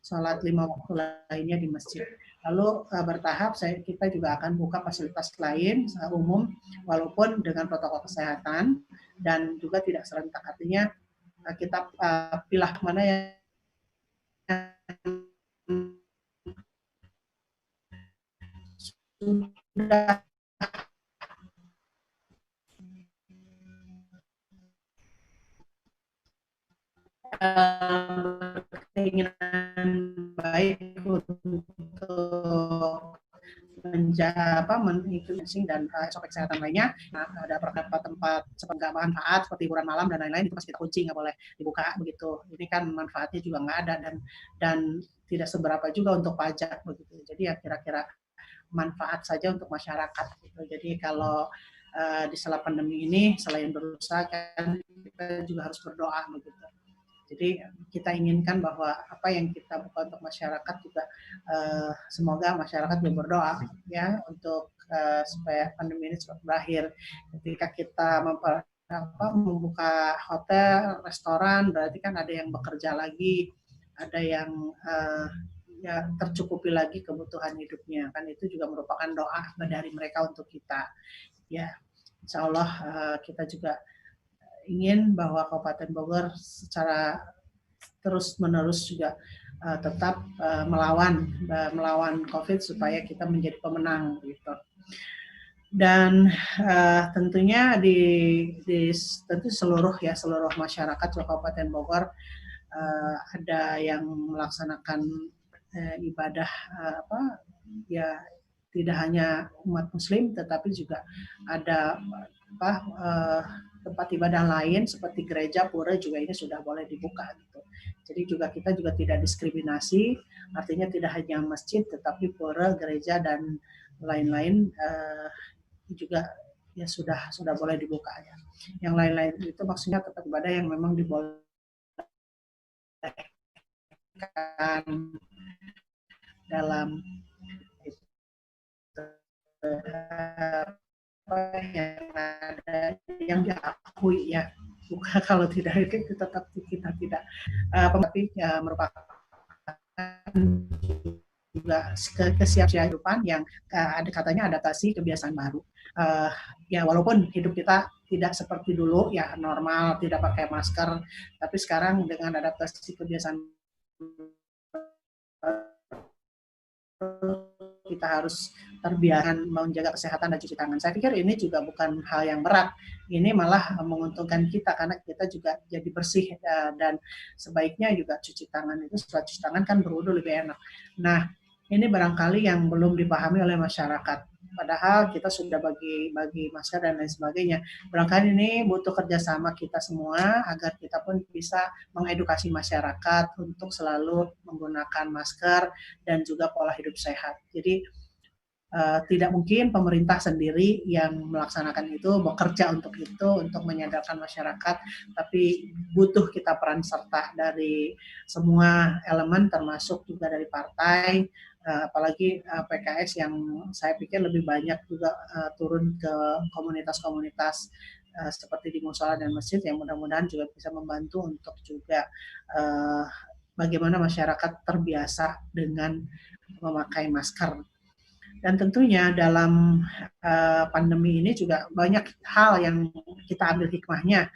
5 waktu lainnya di masjid. Lalu bertahap kita juga akan buka fasilitas lain umum, walaupun dengan protokol kesehatan dan juga tidak serentak, artinya kita pilih mana yang sudah keinginan baik untuk mengikuti dan SOP kesehatan lainnya. Ada beberapa tempat seperti manfaat seperti hiburan malam dan lain-lain itu pasti kita kunci, nggak boleh dibuka begitu. Ini kan manfaatnya juga nggak ada dan tidak seberapa juga untuk pajak begitu. Jadi ya kira-kira manfaat saja untuk masyarakat gitu. Jadi kalau di sela pandemi ini selain berusaha kan kita juga harus berdoa begitu. Jadi kita inginkan bahwa apa yang kita buka untuk masyarakat juga semoga masyarakat juga berdoa ya untuk supaya pandemi ini cepat berakhir. Ketika kita membuka hotel, restoran, berarti kan ada yang bekerja lagi, ada yang ya tercukupi lagi kebutuhan hidupnya, kan itu juga merupakan doa dari mereka untuk kita. Ya, insya Allah kita juga ingin bahwa Kabupaten Bogor secara terus-menerus juga tetap melawan COVID supaya kita menjadi pemenang gitu. Dan tentunya tentu seluruh masyarakat Kabupaten Bogor ada yang melaksanakan ibadah ya tidak hanya umat Muslim, tetapi juga ada tempat ibadah lain seperti gereja, pura juga ini sudah boleh dibuka gitu. Jadi kita juga tidak diskriminasi, artinya tidak hanya masjid, tetapi pura, gereja dan lain-lain juga ya sudah boleh dibuka ya. Yang lain-lain itu maksudnya tempat ibadah yang memang dibolehkan dalam yang diakui ya, bukan kalau tidak itu tetap kita tidak tapi merupakan juga kesiapsiagaan yang ada katanya adaptasi kebiasaan baru. Ya walaupun hidup kita tidak seperti dulu ya normal tidak pakai masker, tapi sekarang dengan adaptasi kebiasaan kita harus terbiasa menjaga kesehatan dan cuci tangan. Saya pikir ini juga bukan hal yang berat. Ini malah menguntungkan kita karena kita juga jadi bersih dan sebaiknya juga cuci tangan itu setelah cuci tangan kan berwudu lebih enak. Nah, ini barangkali yang belum dipahami oleh masyarakat. Padahal kita sudah bagi masker dan lain sebagainya. Barangkali ini butuh kerjasama kita semua agar kita pun bisa mengedukasi masyarakat untuk selalu menggunakan masker dan juga pola hidup sehat. Jadi tidak mungkin pemerintah sendiri yang melaksanakan itu, bekerja untuk itu, untuk menyadarkan masyarakat, tapi butuh kita peran serta dari semua elemen, termasuk juga dari partai, apalagi PKS yang saya pikir lebih banyak juga turun ke komunitas-komunitas seperti di musala dan masjid, yang mudah-mudahan juga bisa membantu untuk juga bagaimana masyarakat terbiasa dengan memakai masker. Dan tentunya dalam pandemi ini juga banyak hal yang kita ambil hikmahnya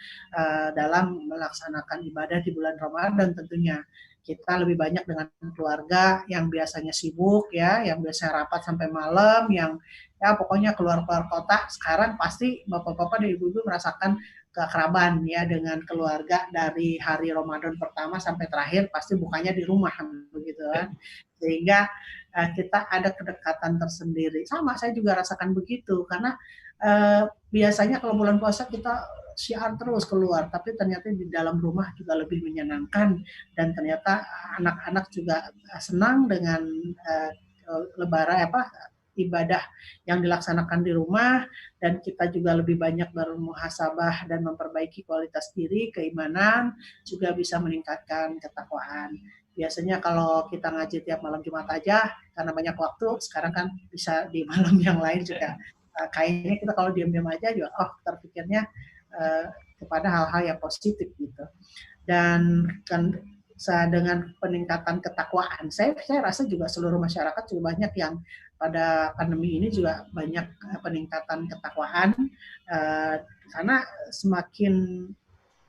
dalam melaksanakan ibadah di bulan Ramadan. Tentunya kita lebih banyak dengan keluarga yang biasanya sibuk ya, yang biasanya rapat sampai malam, yang ya pokoknya keluar kota. Sekarang pasti bapak-bapak dan ibu-ibu merasakan keakraban ya dengan keluarga dari hari Ramadan pertama sampai terakhir pasti bukanya di rumah begitu kan. Sehingga kita ada kedekatan tersendiri. Sama, saya juga rasakan begitu, karena biasanya kalau bulan puasa kita syiar terus keluar, tapi ternyata di dalam rumah juga lebih menyenangkan, dan ternyata anak-anak juga senang dengan lebaran ibadah yang dilaksanakan di rumah, dan kita juga lebih banyak bermuhasabah dan memperbaiki kualitas diri, keimanan, juga bisa meningkatkan ketakwaan. Biasanya kalau kita ngaji tiap malam Jumat aja, karena banyak waktu, sekarang kan bisa di malam yang lain juga. Kayaknya kita kalau diam-diam aja juga, terpikirnya kepada hal-hal yang positif gitu. Dan kan dengan peningkatan ketakwaan, saya rasa juga seluruh masyarakat juga banyak yang pada pandemi ini juga banyak peningkatan ketakwaan, karena semakin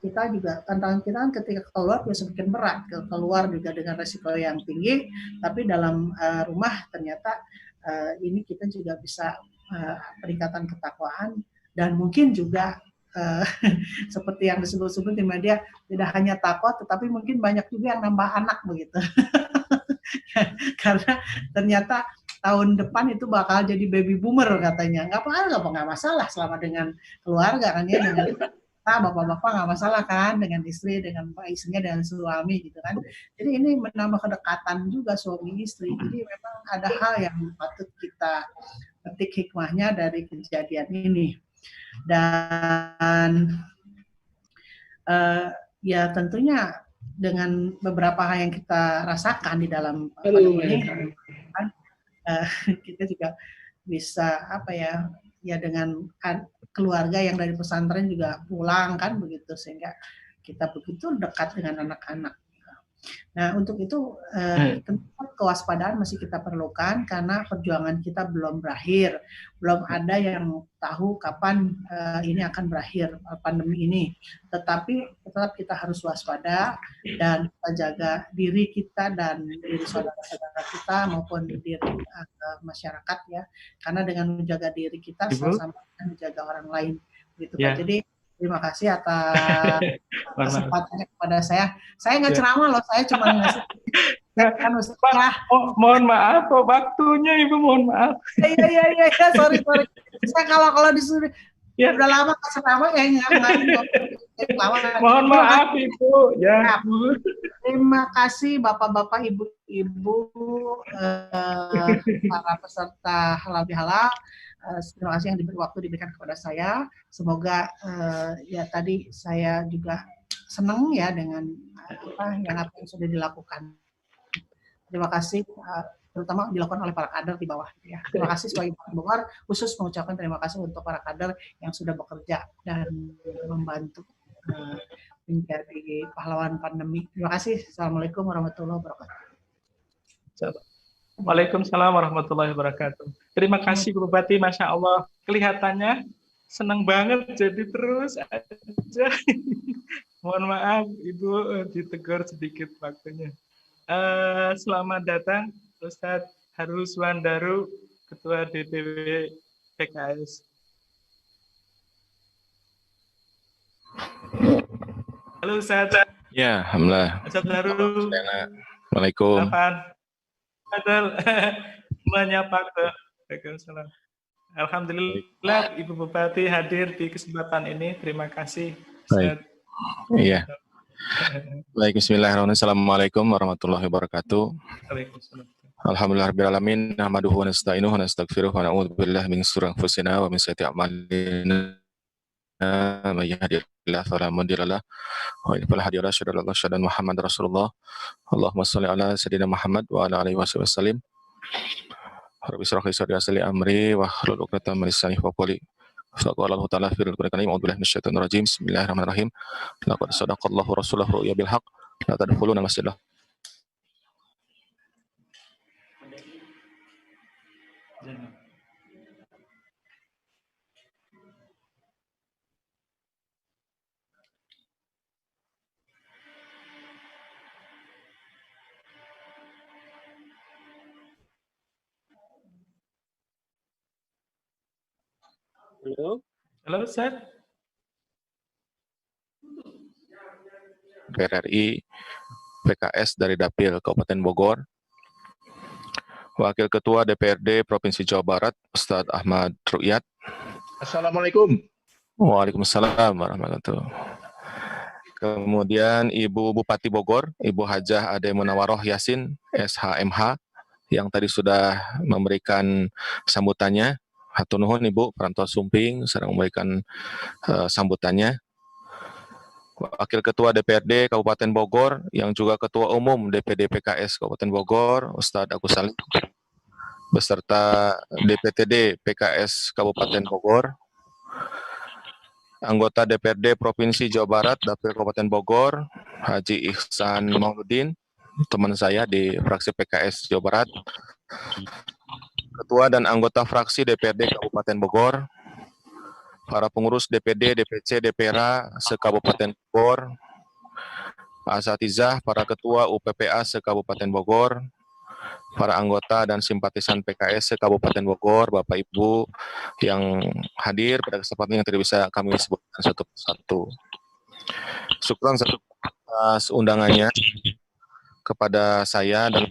kita juga tantangan kita kan ketika keluar juga semakin berat, keluar juga dengan resiko yang tinggi, tapi dalam rumah ternyata ini kita juga bisa peningkatan ketakwaan, dan mungkin juga seperti yang disebut-sebut di media, tidak hanya takwa tetapi mungkin banyak juga yang nambah anak begitu. Karena ternyata tahun depan itu bakal jadi baby boomer katanya. Nggak masalah selama dengan keluarga kan ya, dengan bapak-bapak nggak masalah kan, dengan istri, dengan istrinya, dengan suami gitu kan. Jadi ini menambah kedekatan juga suami istri. Jadi memang ada hal yang patut kita petik hikmahnya dari kejadian ini. Dan ya tentunya dengan beberapa hal yang kita rasakan di dalam pandemi ini, kan, kita juga bisa ya dengan keluarga yang dari pesantren juga pulang kan begitu, sehingga kita begitu dekat dengan anak-anak. Nah, untuk itu tentu kewaspadaan masih kita perlukan karena perjuangan kita belum berakhir. Belum ada yang tahu kapan ini akan berakhir pandemi ini. Tetapi tetap kita harus waspada dan kita jaga diri kita dan diri saudara-saudara kita maupun diri masyarakat ya. Karena dengan menjaga diri kita sama-sama menjaga orang lain. Gitu Pak. Jadi terima kasih atas kesempatannya kepada saya. Saya nggak ceramah loh, saya cuma ngasih. Mohon maaf, waktunya Ibu, mohon maaf. Iya, sorry. Saya kalau disuruh udah lama nggak ceramah ya Mohon maaf Ibu. Ya. Terima kasih Bapak-bapak, Ibu-ibu, para peserta halal bihalal. Terima kasih yang diberikan kepada saya. Semoga ya tadi saya juga senang ya dengan apa yang sudah dilakukan. Terima kasih terutama dilakukan oleh para kader di bawah ya. Terima kasih sebagai Kabupaten Bogor, khusus mengucapkan terima kasih untuk para kader yang sudah bekerja dan membantu menjadi pahlawan pandemi. Terima kasih. Assalamualaikum warahmatullahi wabarakatuh. Waalaikumsalam warahmatullahi wabarakatuh. Terima kasih Bu Bupati, Masya Allah. Kelihatannya senang banget jadi terus aja. Mohon maaf Ibu ditegur sedikit waktunya. Selamat datang Ustadz Haruswan Daru, Ketua DPW PKS. Halo Ustadz. Ya, alhamdulillah. Ustadz Daru. Assalamualaikum. Menyapa ke Waalaikumsalam. Alhamdulillah Ibu Bupati hadir di kesempatan ini. Terima kasih. Baik. Iya. Baik, bismillahirrahmanirrahim. Assalamualaikum warahmatullahi wabarakatuh. Waalaikumsalam. Alhamdulillahirabbil alamin, nahmaduhu wa nasta'inuhu wa nastaghfiruh wa na'udzu billahi min shururi anfusina wa min sayyiati a'malina. May yahdihillahu fala mudilla lahu wa yudlil fala hadiya lahu. Asyhadu an la ilaha illallah Muhammadar Rasulullah. Allahumma shalli ala sayyidina Muhammad wa ala alihi wasallam. Rabbi shrah li sadri wa yassir li amri wa hlul 'uqdatam min lisani yafqahu qawli. Faqala Allah ta'ala fil Qur'anil Karim, a'udzu billahi minasyaitonir rajim. Bismillahirrahmanirrahim. Laqad sadaqallahu rasulahu ru'ya bil haqq la tadkhuluna masjidah. Halo Ustaz. PRRI PKS dari Dapil Kabupaten Bogor. Wakil Ketua DPRD Provinsi Jawa Barat, Ustadz Ahmad Ru'yat. Assalamualaikum. Waalaikumsalam warahmatullahi wabarakatuh. Kemudian Ibu Bupati Bogor, Ibu Hajah Ade Munawaroh Yasin, SHMH, yang tadi sudah memberikan sambutannya. Hatur nuhun Ibu Perantau Sumping sedang memberikan sambutannya. Wakil Ketua DPRD Kabupaten Bogor yang juga Ketua Umum DPD PKS Kabupaten Bogor, Ustadz Agus Salim, beserta DPTD PKS Kabupaten Bogor, anggota DPRD Provinsi Jawa Barat Dapil Kabupaten Bogor, Haji Ihsan Mauludin, teman saya di fraksi PKS Jawa Barat, Ketua dan anggota fraksi DPRD Kabupaten Bogor, para pengurus DPD, DPC, DPRA se-Kabupaten Bogor, asatizah, para ketua UPPA se-Kabupaten Bogor, para anggota dan simpatisan PKS se-Kabupaten Bogor, Bapak Ibu yang hadir pada kesempatan yang tidak bisa kami sebutkan satu persatu. Syukran atas undangannya kepada saya dan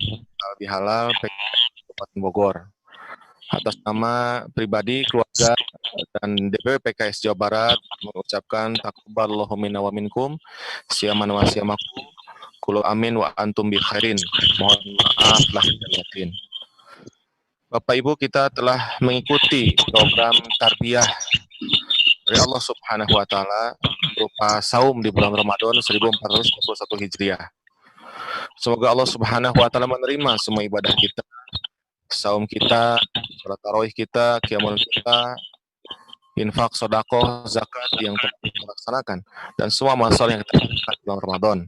Halal PKS Kabupaten Bogor. Atas nama pribadi, keluarga, dan DPW PKS Jawa Barat mengucapkan taqabbalallahu minna wa minkum, siaman wa siamakum, kulo amin wa antum bi khairin. Mohon maaf lahir dan batin. Bapak Ibu, kita telah mengikuti program tarbiyah dari Allah Subhanahu wa taala berupa saum di bulan Ramadan 1421 Hijriah. Semoga Allah Subhanahu wa taala menerima semua ibadah kita, saum kita, salat tarawih kita, qiyamul kita, infak, sedekah, zakat yang telah kita laksanakan, dan semua amal saleh yang kita lakukan di bulan Ramadan.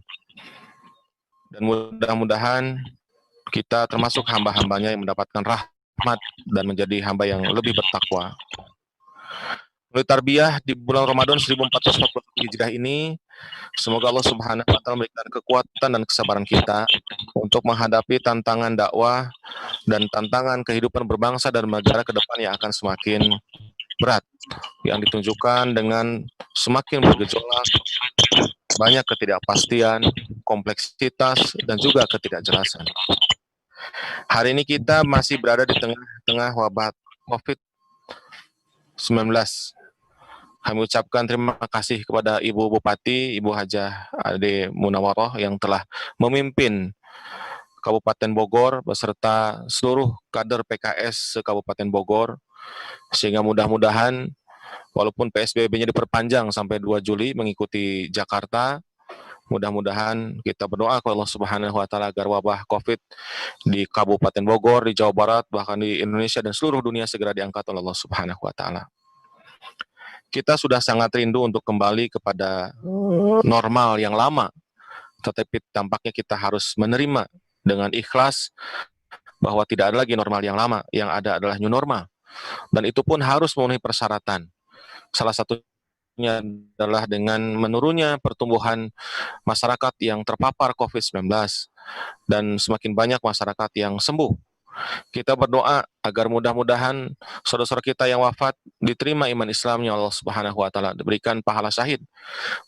Dan mudah-mudahan kita termasuk hamba-hambanya yang mendapatkan rahmat dan menjadi hamba yang lebih bertakwa. Melalui tarbiyah di bulan Ramadan 1440 Hijrah ini, semoga Allah Subhanahu wa Ta'ala memberikan kekuatan dan kesabaran kita untuk menghadapi tantangan dakwah dan tantangan kehidupan berbangsa dan negara ke depan yang akan semakin berat, yang ditunjukkan dengan semakin bergejolak, banyak ketidakpastian, kompleksitas, dan juga ketidakjelasan. Hari ini kita masih berada di tengah-tengah wabah COVID-19. Kami ucapkan terima kasih kepada Ibu Bupati, Ibu Hajah Ade Munawaroh yang telah memimpin Kabupaten Bogor beserta seluruh kader PKS se-Kabupaten Bogor, sehingga mudah-mudahan walaupun PSBB-nya diperpanjang sampai 2 Juli mengikuti Jakarta, mudah-mudahan kita berdoa kepada Allah Subhanahu wa Ta'ala agar wabah COVID di Kabupaten Bogor, di Jawa Barat, bahkan di Indonesia dan seluruh dunia segera diangkat oleh Allah Subhanahu wa Ta'ala. Kita sudah sangat rindu untuk kembali kepada normal yang lama, tetapi tampaknya kita harus menerima dengan ikhlas bahwa tidak ada lagi normal yang lama, yang ada adalah new normal. Dan itu pun harus memenuhi persyaratan. Salah satunya adalah dengan menurunnya pertumbuhan masyarakat yang terpapar COVID-19 dan semakin banyak masyarakat yang sembuh. Kita berdoa agar mudah-mudahan saudara-saudara kita yang wafat diterima iman Islamnya Allah Subhanahu wa Ta'ala, diberikan pahala syahid.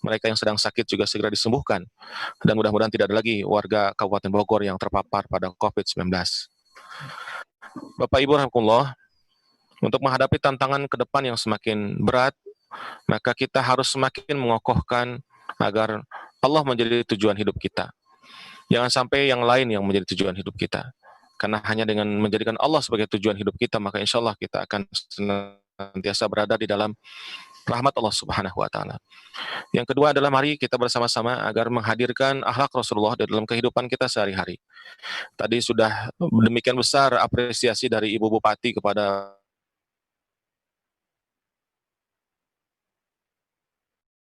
Mereka yang sedang sakit juga segera disembuhkan. Dan mudah-mudahan tidak ada lagi warga Kabupaten Bogor yang terpapar pada COVID-19. Bapak Ibu rahimakumullah, untuk menghadapi tantangan ke depan yang semakin berat, maka kita harus semakin mengokohkan agar Allah menjadi tujuan hidup kita. Jangan sampai yang lain yang menjadi tujuan hidup kita. Karena hanya dengan menjadikan Allah sebagai tujuan hidup kita, maka insya Allah kita akan senantiasa berada di dalam rahmat Allah Subhanahu wa Ta'ala. Yang kedua adalah mari kita bersama-sama agar menghadirkan akhlak Rasulullah di dalam kehidupan kita sehari-hari. Tadi sudah demikian besar apresiasi dari Ibu Bupati kepada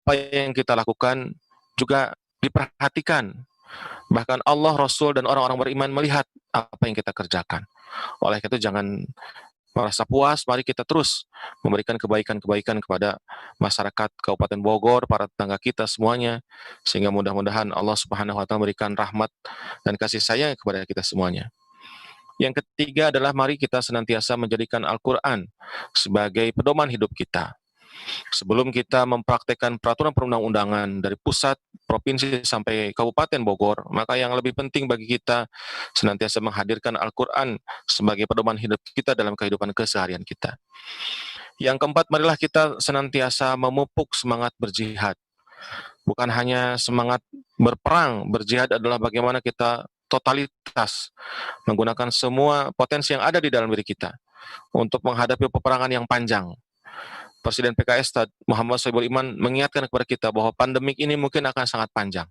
apa yang kita lakukan juga diperhatikan. Bahkan Allah, Rasul, dan orang-orang beriman melihat apa yang kita kerjakan. Oleh itu jangan merasa puas, mari kita terus memberikan kebaikan-kebaikan kepada masyarakat Kabupaten Bogor, para tetangga kita semuanya, sehingga mudah-mudahan Allah Subhanahu wa Ta'ala memberikan rahmat dan kasih sayang kepada kita semuanya. Yang ketiga adalah mari kita senantiasa menjadikan Al-Quran sebagai pedoman hidup kita. Sebelum kita mempraktekkan peraturan perundang-undangan dari pusat, provinsi, sampai Kabupaten Bogor, maka yang lebih penting bagi kita senantiasa menghadirkan Al-Quran sebagai pedoman hidup kita dalam kehidupan keseharian kita. Yang keempat, marilah kita senantiasa memupuk semangat berjihad. Bukan hanya semangat berperang, berjihad adalah bagaimana kita totalitas menggunakan semua potensi yang ada di dalam diri kita untuk menghadapi peperangan yang panjang. Presiden PKS Muhammad Soebul Iman mengingatkan kepada kita bahwa pandemik ini mungkin akan sangat panjang.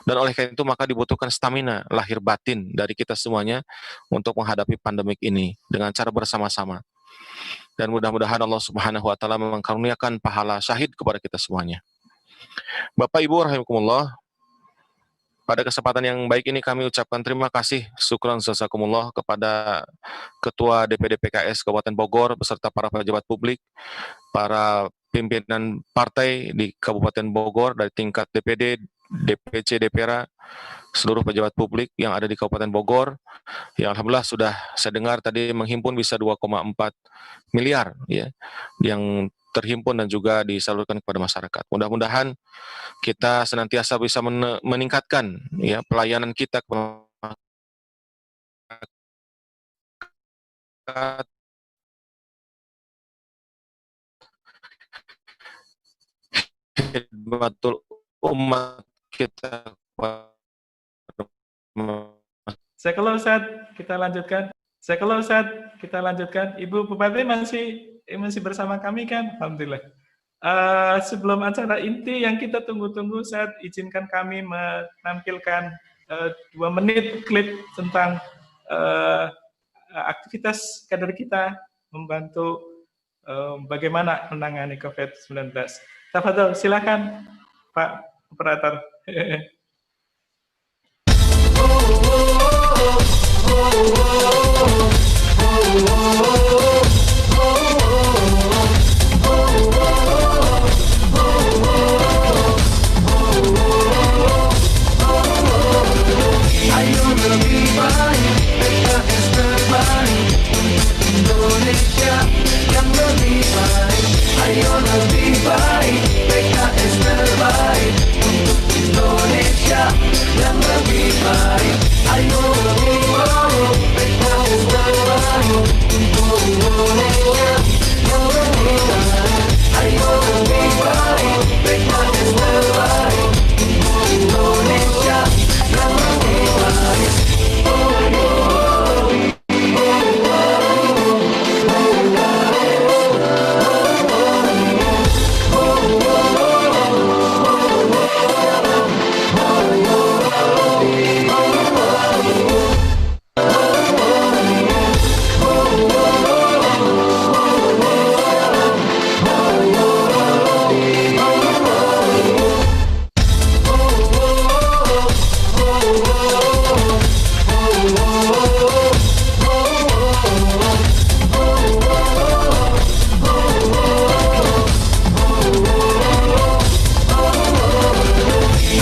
Dan oleh karena itu maka dibutuhkan stamina lahir batin dari kita semuanya untuk menghadapi pandemik ini dengan cara bersama-sama. Dan mudah-mudahan Allah Subhanahu wa Ta'ala mengkaruniakan pahala syahid kepada kita semuanya. Bapak Ibu rahimakumullah, pada kesempatan yang baik ini kami ucapkan terima kasih, syukran jazakumullah kepada Ketua DPD PKS Kabupaten Bogor beserta para pejabat publik, para pimpinan partai di Kabupaten Bogor dari tingkat DPD, DPC, DPRA, seluruh pejabat publik yang ada di Kabupaten Bogor, yang alhamdulillah sudah saya dengar tadi menghimpun bisa 2,4 miliar ya, yang terhimpun dan juga disalurkan kepada masyarakat. Mudah-mudahan kita senantiasa bisa meningkatkan ya pelayanan kita kepada masyarakat, khidmatul umat kita. Sekelau Ustaz, kita lanjutkan. Sekelau Ustaz, kita lanjutkan. Ibu Bupati masih bersama kami kan? Alhamdulillah. Sebelum acara inti yang kita tunggu-tunggu, Ustaz, izinkan kami menampilkan 2 menit klip tentang aktivitas kader kita membantu bagaimana menangani COVID-19. Tafadhol, silakan Pak Operator. Ayo lebih baik, PKS terbaik untuk Indonesia yang lebih baik. Ayo lebih baik, PKS terbaik untuk Indonesia yang lebih baik. Ayo lebih baik, PKS terbaik untuk Indonesia yang lebih baik. Ayo lebih baik, PKS terbaik untuk Indonesia yang lebih baik.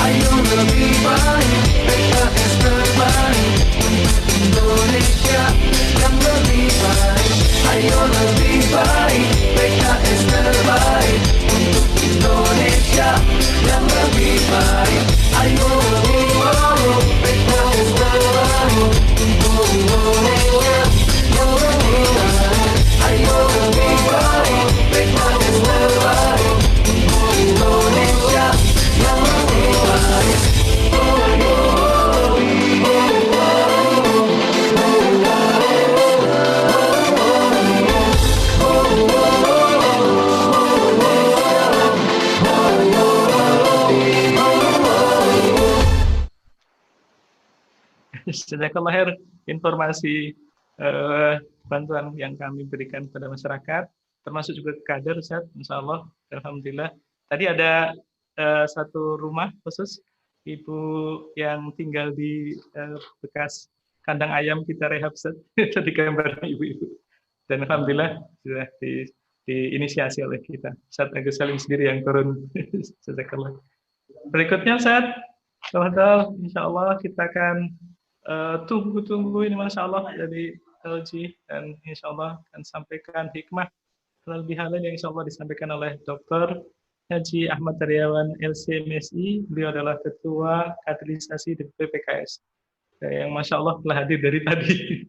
Ayo lebih baik, PKS terbaik untuk Indonesia yang lebih baik. Ayo lebih baik, PKS terbaik untuk Indonesia yang lebih baik. Ayo lebih baik, PKS terbaik untuk Indonesia yang lebih baik. Ayo lebih baik, PKS terbaik untuk Indonesia yang lebih baik. Jazakallah khair informasi bantuan yang kami berikan kepada masyarakat, termasuk juga kader, Ustaz, insya Allah, alhamdulillah. Tadi ada satu rumah khusus ibu yang tinggal di bekas kandang ayam kita rehab, Ustaz. Tadi gambar ibu-ibu, dan alhamdulillah sudah diinisiasi oleh kita. Ustaz Agus Salim sendiri yang turun. Jazakallah. Berikutnya, Ustaz, insya Allah kita akan tunggu-tunggu ini, masya Allah, dari LG, dan insya Allah akan sampaikan hikmah lebih halal yang insya Allah disampaikan oleh Dr. Haji Ahmad Tariawan LCMSI. Beliau adalah Ketua Kaderisasi di PKS yang masya Allah telah hadir dari tadi.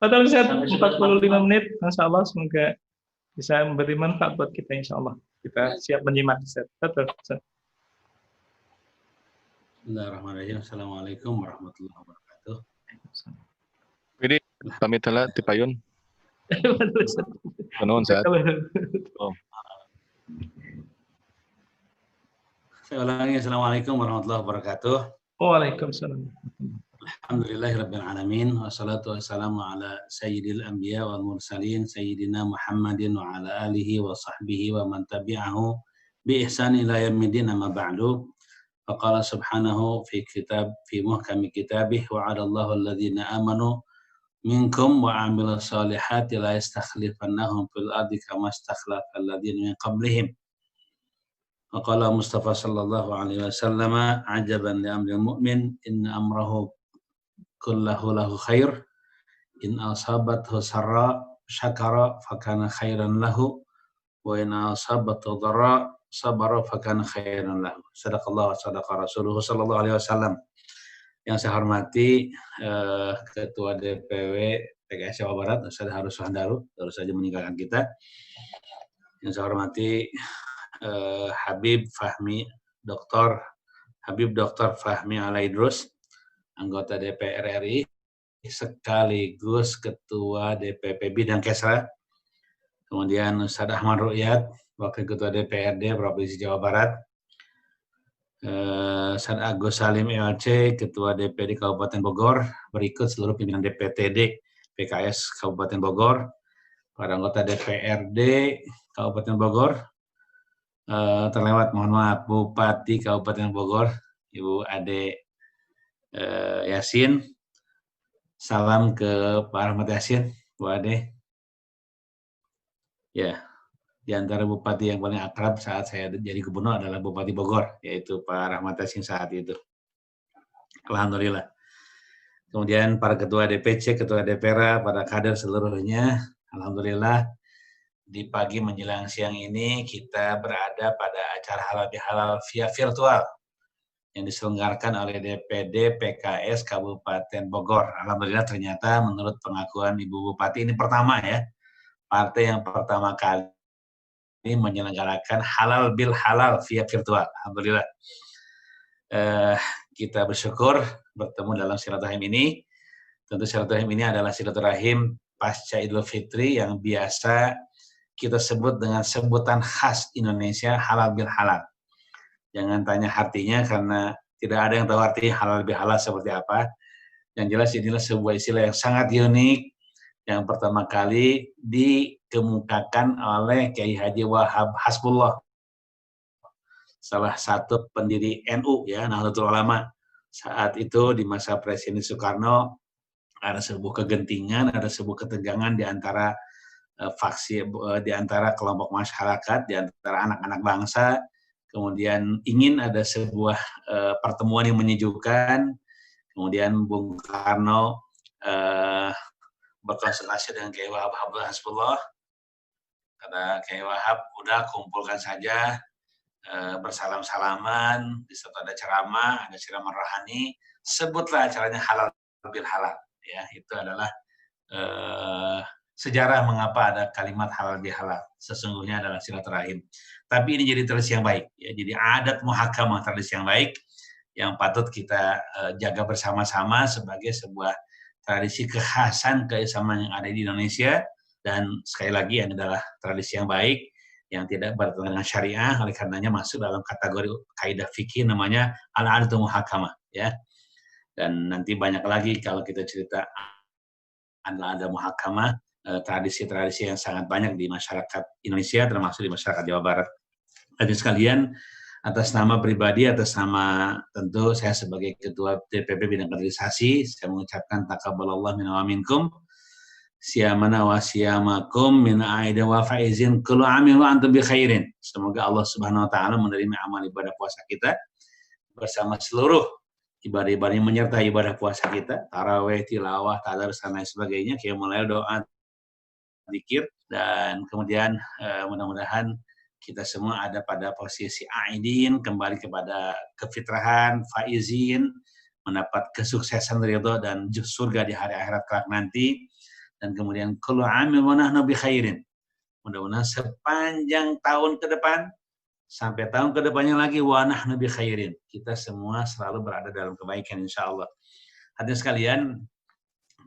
Padahal Ustaz 45 menit, masya Allah, semoga bisa memberi manfaat buat kita, insya Allah. Kita siap menyimak, Ustaz. Bismillahirrahmanirrahim. Assalamualaikum warahmatullahi wabarakatuh. Jadi kami telah tipayun. Penuhun saat. Saya ulangi. Assalamualaikum warahmatullahi wabarakatuh. Waalaikumsalam. Alhamdulillahirabbil alamin, wassalatu wassalamu ala sayyidil anbiya wal mursalin sayyidina Muhammadin wa ala alihi wa sahbihi wa man tabi'ahu bi ihsan ila yaumil amma ba'du. Faqala subhanahu fi muhkami kitabih wa 'ala Allahu alladhina amanu minkum wa 'amilus solihati la yastakhlifannahum fil ardi kama istakhlafa alladhina min qablihim. Wa qala Mustafa sallallahu alaihi wasallam, ajaban li amril mu'min inna amrahu kullahu lahu khair in asabathu sarra syakara fakana khairan lahu wa in asabathu dharra sabara fakana khairan lahu. Sadaqallahu wa sadaqa rasuluhu sallallahu alaihi wasallam. Yang saya hormati Ketua DPW PKS Jawa Barat, Ustaz Harus Handaru, baru saja meninggalkan kita. Yang saya hormati Habib Dr. Fahmi Alaidrus, anggota DPR RI, sekaligus Ketua DPP Bidang Kesra. Kemudian Ustaz Ahmad Ru'yat, Wakil Ketua DPRD Provinsi Jawa Barat. Ustaz Agus Salim LC, Ketua DPD Kabupaten Bogor. Berikut seluruh pimpinan DPTD PKS Kabupaten Bogor, para anggota DPRD Kabupaten Bogor. Terlewat, mohon maaf, Bupati Kabupaten Bogor, Ibu Ade Yasin, Salam ke Pak Rahmat Yasin, Bu Ade. Ya, di antara bupati yang paling akrab saat saya jadi gubernur adalah Bupati Bogor, yaitu Pak Rahmat Yasin saat itu. Alhamdulillah. Kemudian para ketua DPC, ketua DPR, para kader seluruhnya, alhamdulillah di pagi menjelang siang ini kita berada pada acara halal bihalal via virtual yang diselenggarakan oleh DPD PKS Kabupaten Bogor. Alhamdulillah ternyata menurut pengakuan Ibu Bupati ini pertama ya, partai yang pertama kali ini menyelenggarakan halal bil halal via virtual. Alhamdulillah. Kita bersyukur bertemu dalam silaturahim ini. Tentu silaturahim ini adalah silaturahim pasca Idul Fitri yang biasa kita sebut dengan sebutan khas Indonesia, halal bil halal. Jangan tanya artinya karena tidak ada yang tahu arti halal bil halal seperti apa. Yang jelas inilah sebuah istilah yang sangat unik yang pertama kali dikemukakan oleh Kiai Haji Wahab Hasbullah, salah satu pendiri NU ya, Nahdlatul Ulama. Saat itu di masa Presiden Soekarno ada sebuah kegentingan, ada sebuah ketegangan di antara faksi, di antara kelompok masyarakat, di antara anak-anak bangsa. Kemudian ingin ada sebuah pertemuan yang menyejukkan. Kemudian Bung Karno berkonsultasi dengan Kiai Wahab Hasbullah. Kata Kiai Wahab, udah kumpulkan saja bersalam-salaman, di situ ada ceramah rohani, sebutlah acaranya halal bil halal. Ya, itu adalah sejarah mengapa ada kalimat halal bil halal. Sesungguhnya adalah silaturahim. Tapi ini jadi tradisi yang baik. Ya, jadi adat muhakamah, tradisi yang baik yang patut kita jaga bersama-sama sebagai sebuah tradisi kekhasan keislaman yang ada di Indonesia. Dan sekali lagi ini adalah tradisi yang baik yang tidak bertentangan dengan syariah, oleh karenanya masuk dalam kategori kaidah fikih namanya al-adatu muhakamah ya. Dan nanti banyak lagi kalau kita cerita al-adatu muhakamah, tradisi-tradisi yang sangat banyak di masyarakat Indonesia termasuk di masyarakat Jawa Barat. Hadirin sekalian, atas nama pribadi, atas nama tentu saya sebagai Ketua DPP Bidang Kaderisasi, saya mengucapkan taqabbalallahu minna wa minkum. Siyamana wa siyamakum min aida wa faizin kullu amin wa antum bi khairin. Semoga Allah Subhanahu wa taala menerima amal ibadah puasa kita bersama seluruh ibadah-ibadah yang menyertai ibadah puasa kita, tarawih, tilawah, tadarus dan lain sebagainya, qiyamul lail, doa, zikir, dan kemudian mudah-mudahan kita semua ada pada posisi aidin, kembali kepada kefitrahan, faizin, mendapat kesuksesan ridho dan surga di hari akhirat kelak nanti. Dan kemudian kullu amin wa nahnu bi khairin. Mudah-mudahan sepanjang tahun ke depan sampai tahun ke depannya lagi wa nahnu bi khairin. Kita semua selalu berada dalam kebaikan insyaallah. Hadirin sekalian,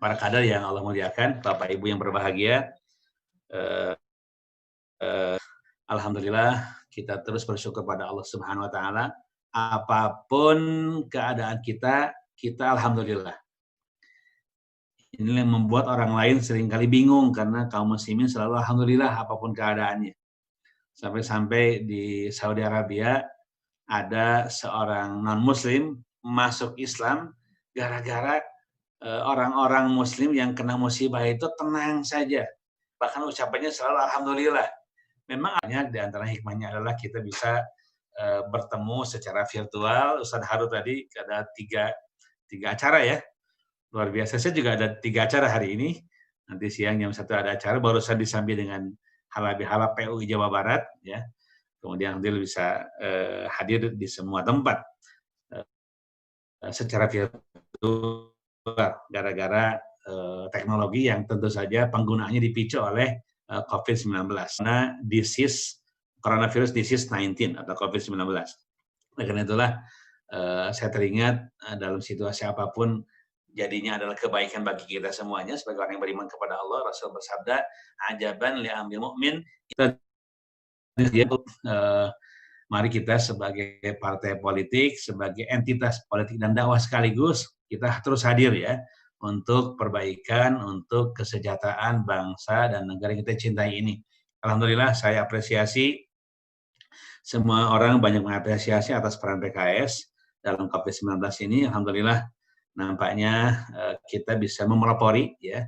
para kader yang Allah muliakan, Bapak Ibu yang berbahagia, alhamdulillah kita terus bersyukur pada Allah Subhanahu wa taala. Apapun keadaan kita alhamdulillah. Ini yang membuat orang lain seringkali bingung karena kaum muslimin selalu alhamdulillah apapun keadaannya. Sampai-sampai di Saudi Arabia ada seorang non-muslim masuk Islam gara-gara orang-orang muslim yang kena musibah itu tenang saja. Bahkan ucapannya selalu alhamdulillah. Memang hanya di antara hikmahnya adalah kita bisa bertemu secara virtual. Ustaz Haru tadi ada tiga acara ya. Luar biasa, saya juga ada 3 acara hari ini. Nanti siang jam 1 ada acara, barusan disambi dengan halal bihalal PUI Jawa Barat. Ya. Kemudian nanti bisa hadir di semua tempat secara virtual gara-gara teknologi yang tentu saja penggunaannya dipicu oleh COVID-19. Karena coronavirus disease 19 atau COVID-19. Karena itulah saya teringat dalam situasi apapun, jadinya adalah kebaikan bagi kita semuanya sebagai orang yang beriman kepada Allah. Rasul bersabda, ajaban li ambil mukmin. Mari kita sebagai partai politik, sebagai entitas politik dan dakwah sekaligus, kita terus hadir ya untuk perbaikan, untuk kesejahteraan bangsa dan negara yang kita cintai ini. Alhamdulillah saya apresiasi, semua orang banyak mengapresiasi atas peran PKS dalam COVID-19 ini. Alhamdulillah nampaknya kita bisa memelopori ya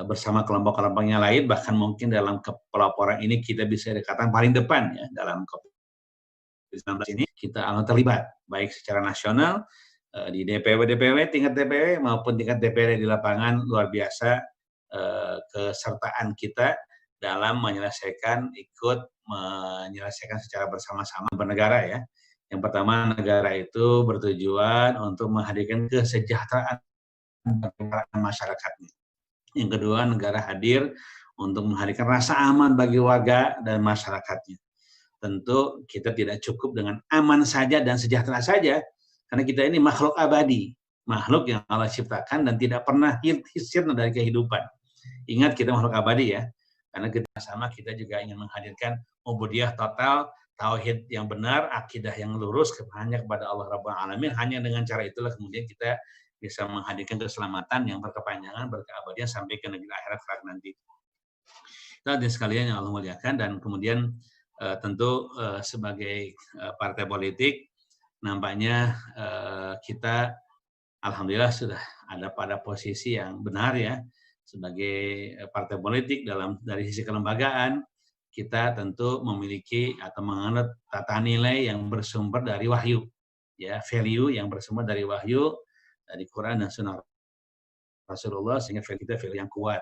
bersama kelompok-kelompoknya lain, bahkan mungkin dalam pelaporan ini kita bisa dikatakan paling depan ya dalam COVID-19 ini kita akan terlibat baik secara nasional di DPW, tingkat DPW maupun tingkat DPRD di lapangan. Luar biasa kesertaan kita dalam menyelesaikan secara bersama-sama bernegara ya. Yang pertama, negara itu bertujuan untuk menghadirkan kesejahteraan masyarakatnya. Yang kedua, negara hadir untuk menghadirkan rasa aman bagi warga dan masyarakatnya. Tentu kita tidak cukup dengan aman saja dan sejahtera saja, karena kita ini makhluk abadi, makhluk yang Allah ciptakan dan tidak pernah sirna dari kehidupan. Ingat, kita makhluk abadi ya, karena kita juga ingin menghadirkan ubudiyah total, tauhid yang benar, akidah yang lurus hanya kepada Allah Rabbul Alamin. Hanya dengan cara itulah kemudian kita bisa menghadirkan keselamatan yang berkepanjangan, berkeabadian sampai ke negeri akhirat kelak nanti. Hadirin sekalian yang Allah muliakan, dan kemudian tentu sebagai partai politik nampaknya kita alhamdulillah sudah ada pada posisi yang benar ya. Sebagai partai politik dari sisi kelembagaan, kita tentu memiliki atau menganut tata nilai yang bersumber dari wahyu, ya, value yang bersumber dari wahyu, dari Quran dan Sunnah Rasulullah, sehingga kita value yang kuat.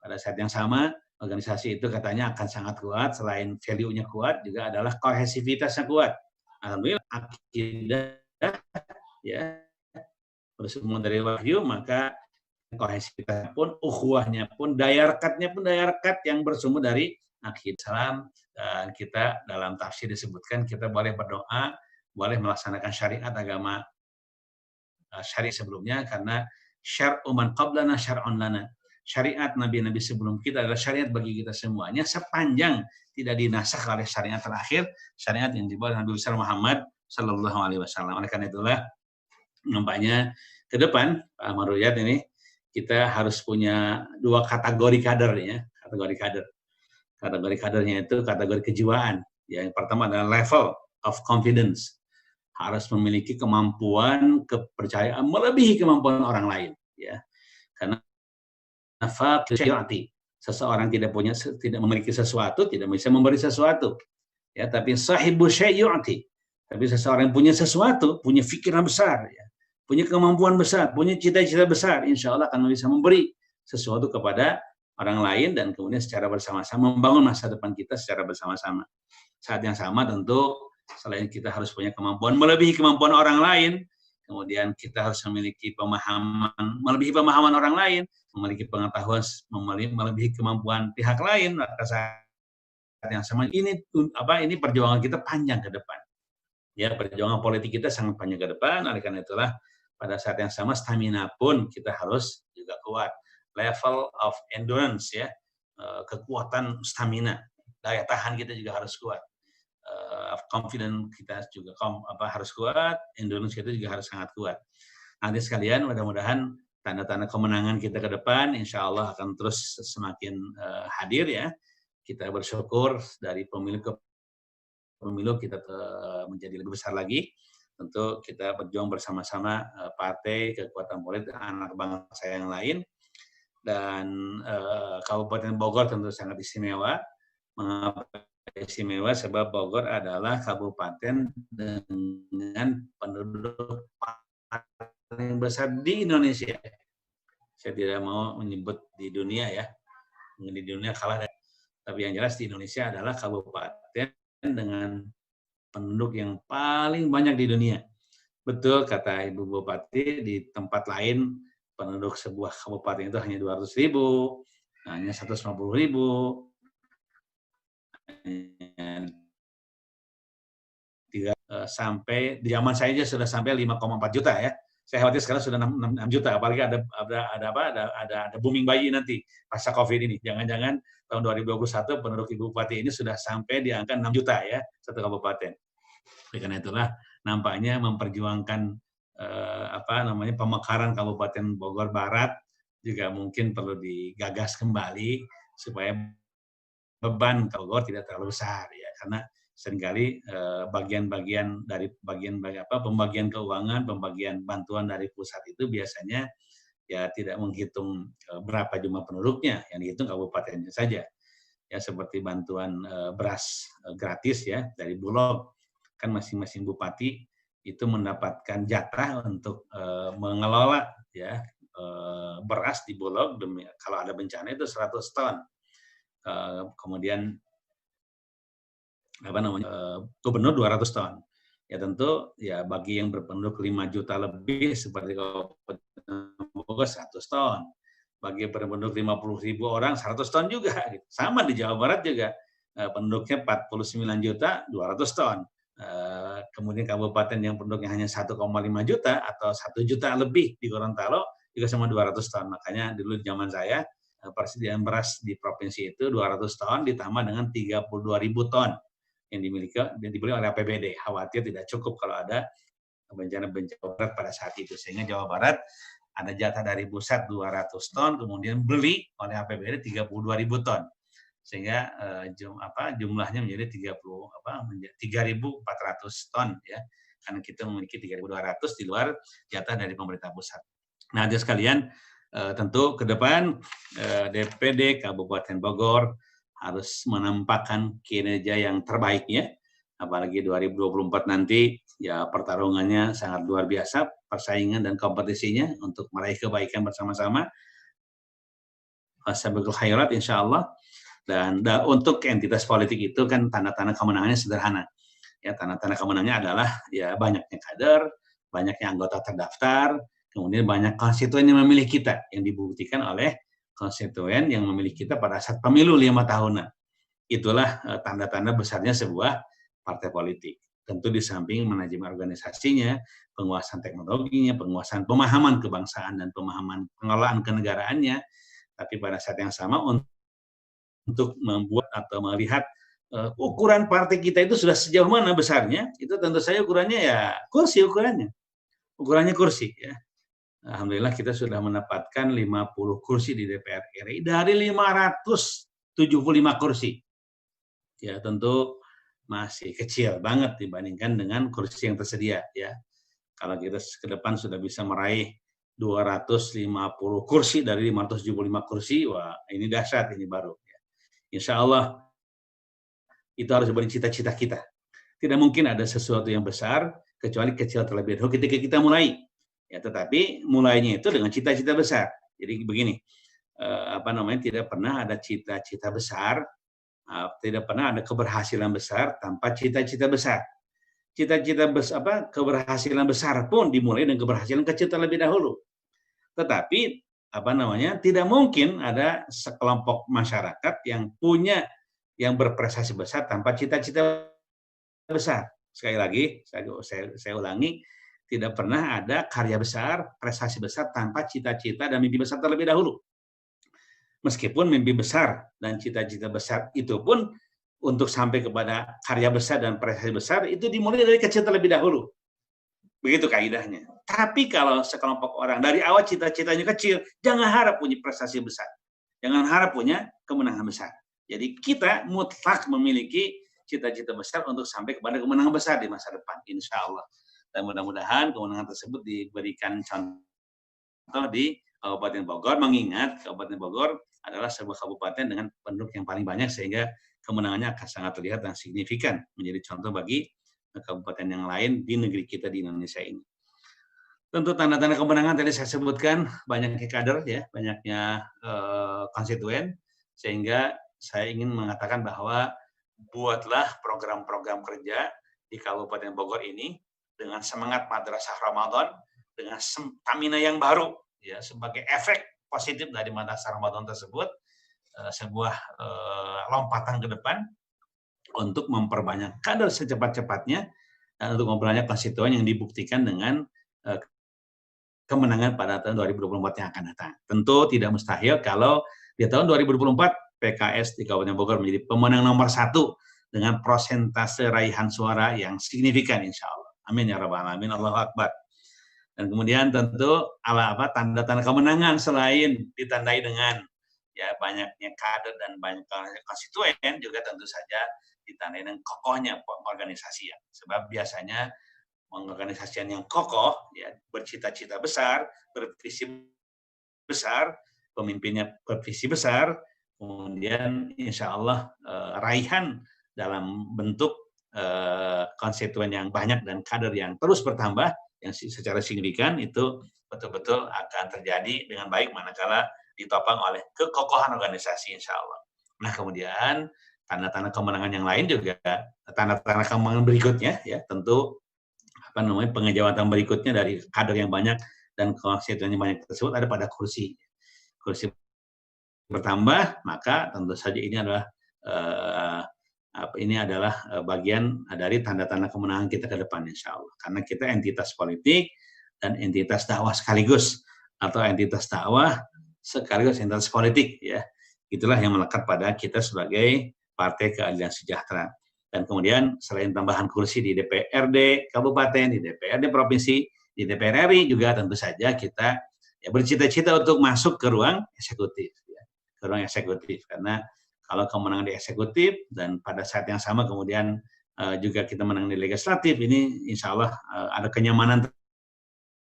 Pada saat yang sama, organisasi itu katanya akan sangat kuat, selain value-nya kuat, juga adalah kohesivitasnya kuat. Alhamdulillah, akidah, ya, bersumber dari wahyu, maka kohesivitasnya pun, ukhuwahnya pun, daya rekat yang bersumber dari akhir salam. Dan kita dalam tafsir disebutkan kita boleh berdoa, boleh melaksanakan syariat agama syariat sebelumnya, karena syar'u man qablana syar'un lana. Syariat nabi-nabi sebelum kita adalah syariat bagi kita semuanya, sepanjang tidak dinasakh oleh syariat terakhir, syariat yang dibawa Nabi besar Muhammad sallallahu alaihi wasallam. Oleh karena itulah nampaknya ke depan Pak Ahmad Ruyad ini kita harus punya dua kategori kader ya, kategori kader. Kategori kadernya itu kategori kejiwaan. Ya, yang pertama adalah level of confidence. Harus memiliki kemampuan kepercayaan melebihi kemampuan orang lain. Ya, karena seseorang tidak memiliki sesuatu, tidak bisa memberi sesuatu. Ya, tapi sahibu syai'ati. Tapi seseorang yang punya sesuatu, punya pikiran besar, ya, punya kemampuan besar, punya cita-cita besar, insya Allah akan bisa memberi sesuatu kepada orang lain, dan kemudian secara bersama-sama membangun masa depan kita secara bersama-sama. Saat yang sama tentu selain kita harus punya kemampuan melebihi kemampuan orang lain, kemudian kita harus memiliki pemahaman melebihi pemahaman orang lain, memiliki pengetahuan melebihi kemampuan pihak lain. Maka saat yang sama ini perjuangan kita panjang ke depan. Ya, perjuangan politik kita sangat panjang ke depan. Oleh karena itulah pada saat yang sama stamina pun kita harus juga kuat. Level of endurance ya, kekuatan stamina, daya tahan kita juga harus kuat. Confidence kita juga harus kuat, endurance kita juga harus sangat kuat. Nanti sekalian, mudah-mudahan tanda-tanda kemenangan kita ke depan insya Allah akan terus semakin hadir ya. Kita bersyukur dari pemilu ke pemilu kita menjadi lebih besar lagi. Tentu kita berjuang bersama-sama partai, kekuatan politik, anak bangsa yang lain. Dan Kabupaten Bogor tentu sangat istimewa. Mengapa istimewa? Sebab Bogor adalah kabupaten dengan penduduk paling besar di Indonesia. Saya tidak mau menyebut di dunia ya, di dunia kalah. Tapi yang jelas di Indonesia adalah kabupaten dengan penduduk yang paling banyak di dunia. Betul kata Ibu Bupati, di tempat lain penduduk sebuah kabupaten itu hanya 200.000, hanya 150.000. Sampai di zaman saya aja sudah sampai 5,4 juta ya. Saya khawatir sekarang sudah 6 juta, apalagi ada booming bayi nanti pasca Covid ini. Jangan-jangan tahun 2021 penduduk Ibu Bupati ini sudah sampai di angka 6 juta ya, satu kabupaten. Karena itulah nampaknya memperjuangkan pemekaran Kabupaten Bogor Barat juga mungkin perlu digagas kembali supaya beban Bogor tidak terlalu besar ya, karena seringkali bagian-bagian dari pembagian keuangan, pembagian bantuan dari pusat itu biasanya ya tidak menghitung berapa jumlah penduduknya, yang dihitung kabupatennya saja. Ya seperti bantuan beras gratis ya dari Bulog, kan masing-masing bupati itu mendapatkan jatah untuk mengelola ya beras di Bulog, kalau ada bencana itu 100 ton. Kemudian gubernur 200 ton. Ya tentu ya bagi yang berpenduduk 5 juta lebih seperti Kabupaten Bogor 100 ton. Bagi berpenduduk 50.000 orang 100 ton juga. Sama di Jawa Barat juga penduduknya 49 juta 200 ton. Kemudian kabupaten yang penduduknya hanya 1,5 juta atau 1 juta lebih di Gorontalo juga sama 200 ton. Makanya dulu zaman saya persediaan beras di provinsi itu 200 ton ditambah dengan 32.000 ton yang dibeli oleh APBD. Khawatir tidak cukup kalau ada bencana-bencana berat pada saat itu. Sehingga Jawa Barat ada jatah dari pusat 200 ton, kemudian beli oleh APBD 32.000 ton. Sehingga jumlahnya menjadi 3.400 ton ya. Karena kita memiliki 3.200 di luar jatah dari pemerintah pusat. Nah, hadirin sekalian, tentu ke depan DPD Kabupaten Bogor harus menampakkan kinerja yang terbaiknya, apalagi 2024 nanti ya pertarungannya sangat luar biasa, persaingan dan kompetisinya untuk meraih kebaikan bersama-sama. Fasabiqul khairat insyaallah. Dan untuk entitas politik itu kan tanda-tanda kemenangannya sederhana. Ya, tanda-tanda kemenangannya adalah ya banyaknya kader, banyaknya anggota terdaftar, kemudian banyak konstituen yang memilih kita, yang dibuktikan oleh konstituen yang memilih kita pada saat pemilu 5 tahunan. Itulah tanda-tanda besarnya sebuah partai politik. Tentu di samping manajemen organisasinya, penguasaan teknologinya, penguasaan pemahaman kebangsaan dan pemahaman pengelolaan kenegaraannya, tapi pada saat yang sama untuk membuat atau melihat ukuran partai kita itu sudah sejauh mana besarnya, itu tentu saja ukurannya ya kursi ukurannya kursi ya. Alhamdulillah kita sudah mendapatkan 50 kursi di DPR RI dari 575 kursi. Ya tentu masih kecil banget dibandingkan dengan kursi yang tersedia ya. Kalau kita ke depan sudah bisa meraih 250 kursi dari 575 kursi, wah ini dahsyat, ini baru. Ya. Insya Allah itu harus menjadi cita-cita kita. Tidak mungkin ada sesuatu yang besar kecuali kecil terlebih dahulu ketika kita mulai. Ya, tetapi mulainya itu dengan cita-cita besar. Jadi begini, tidak pernah ada cita-cita besar, tidak pernah ada keberhasilan besar tanpa cita-cita besar. Cita-cita keberhasilan besar pun dimulai dengan keberhasilan kecil terlebih dahulu. Tetapi tidak mungkin ada sekelompok masyarakat yang berprestasi besar tanpa cita-cita besar. Sekali lagi, saya ulangi, tidak pernah ada karya besar, prestasi besar tanpa cita-cita dan mimpi besar terlebih dahulu. Meskipun mimpi besar dan cita-cita besar itu pun untuk sampai kepada karya besar dan prestasi besar itu dimulai dari kecil terlebih dahulu. Begitu kaidahnya. Tapi kalau sekelompok orang dari awal cita-citanya kecil, jangan harap punya prestasi besar. Jangan harap punya kemenangan besar. Jadi kita mutlak memiliki cita-cita besar untuk sampai kepada kemenangan besar di masa depan, insya Allah. Dan mudah-mudahan kemenangan tersebut diberikan contoh di Kabupaten Bogor, mengingat Kabupaten Bogor adalah sebuah kabupaten dengan penduduk yang paling banyak, sehingga kemenangannya akan sangat terlihat dan signifikan, menjadi contoh bagi kabupaten yang lain di negeri kita di Indonesia ini. Tentu tanda-tanda kemenangan tadi saya sebutkan, banyaknya kader, ya, banyaknya konstituen, sehingga saya ingin mengatakan bahwa buatlah program-program kerja di Kabupaten Bogor ini dengan semangat madrasah Ramadan, dengan stamina yang baru, ya, sebagai efek positif dari madrasah Ramadan tersebut, sebuah lompatan ke depan untuk memperbanyak kader secepat-cepatnya dan untuk memperbanyak konstituen yang dibuktikan dengan kemenangan pada tahun 2024 yang akan datang. Tentu tidak mustahil kalau di tahun 2024 PKS di Kabupaten Bogor menjadi pemenang nomor 1 dengan prosentase raihan suara yang signifikan, insya Allah. Amin ya rabbal alamin. Allahu akbar. Dan kemudian tentu tanda-tanda kemenangan selain ditandai dengan ya banyaknya kader dan banyak konstituen, juga tentu saja ditandai dengan kokohnya pengorganisasian. Sebab biasanya pengorganisasian yang kokoh, ya, bercita-cita besar, bervisi besar, pemimpinnya bervisi besar, kemudian insya Allah raihan dalam bentuk konstituen yang banyak dan kader yang terus bertambah, yang secara signifikan itu betul-betul akan terjadi dengan baik manakala ditopang oleh kekokohan organisasi insya Allah. Nah kemudian tanda-tanda kemenangan yang lain juga, tanda-tanda kemenangan berikutnya ya tentu pengejawatan berikutnya dari kader yang banyak dan konstituen yang banyak tersebut ada pada kursi. Kursi bertambah, maka tentu saja ini adalah bagian dari tanda-tanda kemenangan kita ke depan insya Allah. Karena kita entitas politik dan entitas dakwah sekaligus, atau entitas dakwah sekaligus entitas politik ya. Itulah yang melekat pada kita sebagai Partai Keadilan Sejahtera. Dan kemudian selain tambahan kursi di DPRD kabupaten, di DPRD provinsi, di DPR RI juga tentu saja kita ya bercita-cita untuk masuk ke ruang eksekutif ya. Ke ruang eksekutif karena kalau kemenangan di eksekutif dan pada saat yang sama kemudian juga kita menang di legislatif, ini insya Allah ada kenyamanan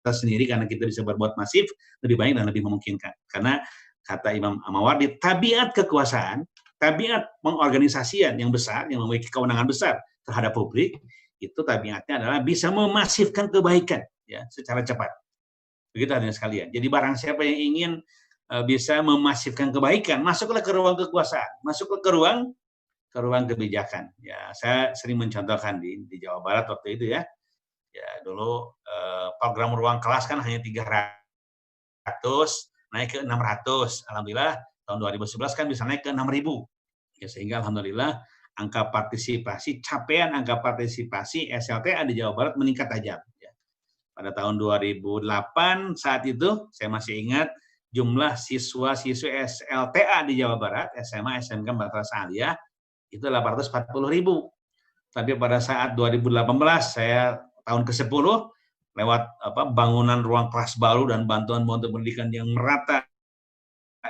tersendiri karena kita bisa berbuat masif, lebih baik dan lebih memungkinkan. Karena kata Imam Mawardi, tabiat kekuasaan, tabiat pengorganisasian yang besar, yang memiliki kewenangan besar terhadap publik, itu tabiatnya adalah bisa memasifkan kebaikan ya secara cepat. Begitu hadirin sekalian. Jadi barang siapa yang ingin bisa memasifkan kebaikan, masuklah ke ruang kekuasaan, masuklah ke ruang kebijakan. Ya, saya sering mencontohkan di Jawa Barat waktu itu ya. Ya, dulu program ruang kelas kan hanya 300, naik ke 600. Alhamdulillah tahun 2011 kan bisa naik ke 6.000. Ya, sehingga alhamdulillah angka partisipasi, capaian angka partisipasi SLTA di Jawa Barat meningkat tajam. Ya. Pada tahun 2008 saat itu saya masih ingat jumlah siswa-siswi SLTA di Jawa Barat, SMA, SMK, Madrasah Aliyah itu 840.000. Tapi pada saat 2018 saya tahun ke-10 lewat bangunan ruang kelas baru dan bantuan pendidikan yang merata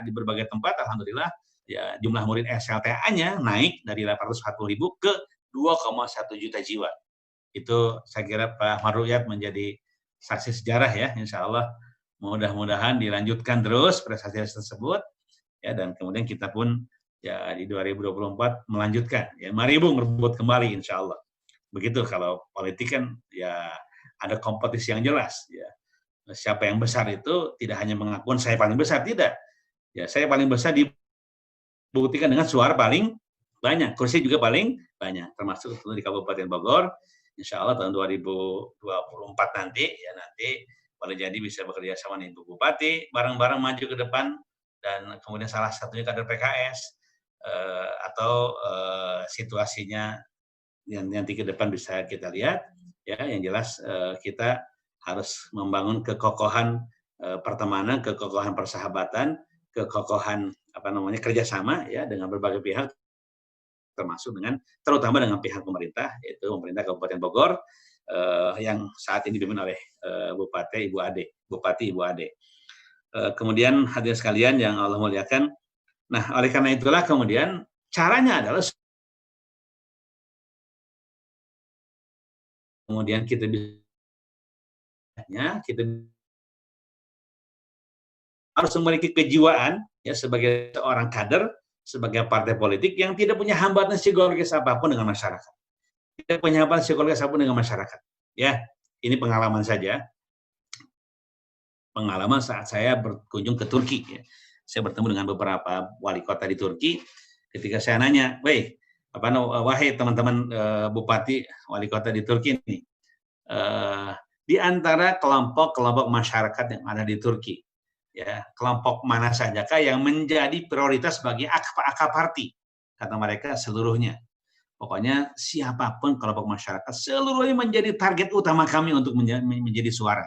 di berbagai tempat, alhamdulillah ya jumlah murid SLTA-nya naik dari 840.000 ke 2,1 juta jiwa. Itu saya kira Pak Ahmad Rukyat menjadi saksi sejarah ya, insya Allah mudah-mudahan dilanjutkan terus prestasi tersebut ya, dan kemudian kita pun ya di 2024 melanjutkan ya, mari Bung merebut kembali insya Allah. Begitu kalau politik kan ya ada kompetisi yang jelas ya. Siapa yang besar itu tidak hanya mengaku saya paling besar, tidak. Ya, saya paling besar dibuktikan dengan suara paling banyak, kursi juga paling banyak, termasuk di Kabupaten Bogor. Insya Allah tahun 2024 nanti ya boleh jadi bisa bekerja sama dengan Ibu Bupati, bareng-bareng maju ke depan, dan kemudian salah satunya kader PKS atau situasinya yang nanti ke depan bisa kita lihat ya. Yang jelas kita harus membangun kekokohan pertemanan, kekokohan persahabatan, kekokohan kerjasama ya dengan berbagai pihak, termasuk terutama dengan pihak pemerintah, yaitu pemerintah Kabupaten Bogor yang saat ini dipimpin oleh Bupati Ibu Ade. Kemudian hadirin sekalian yang Allah muliakan, nah oleh karena itulah kemudian caranya adalah kemudian kita harus memiliki kejiwaan ya sebagai seorang kader, sebagai partai politik yang tidak punya hambatan psikologis apapun dengan masyarakat. Tidak punya hambatan psikologis apapun dengan masyarakat. Ya, ini pengalaman saja. Pengalaman saat saya berkunjung ke Turki ya. Saya bertemu dengan beberapa wali kota di Turki. Ketika saya nanya, wahai teman-teman bupati, wali kota di Turki ini, di antara kelompok-kelompok masyarakat yang ada di Turki, ya kelompok mana sajakah yang menjadi prioritas bagi Akaparti? Kata mereka seluruhnya. Pokoknya siapapun kelompok masyarakat, seluruhnya menjadi target utama kami untuk menjadi suara.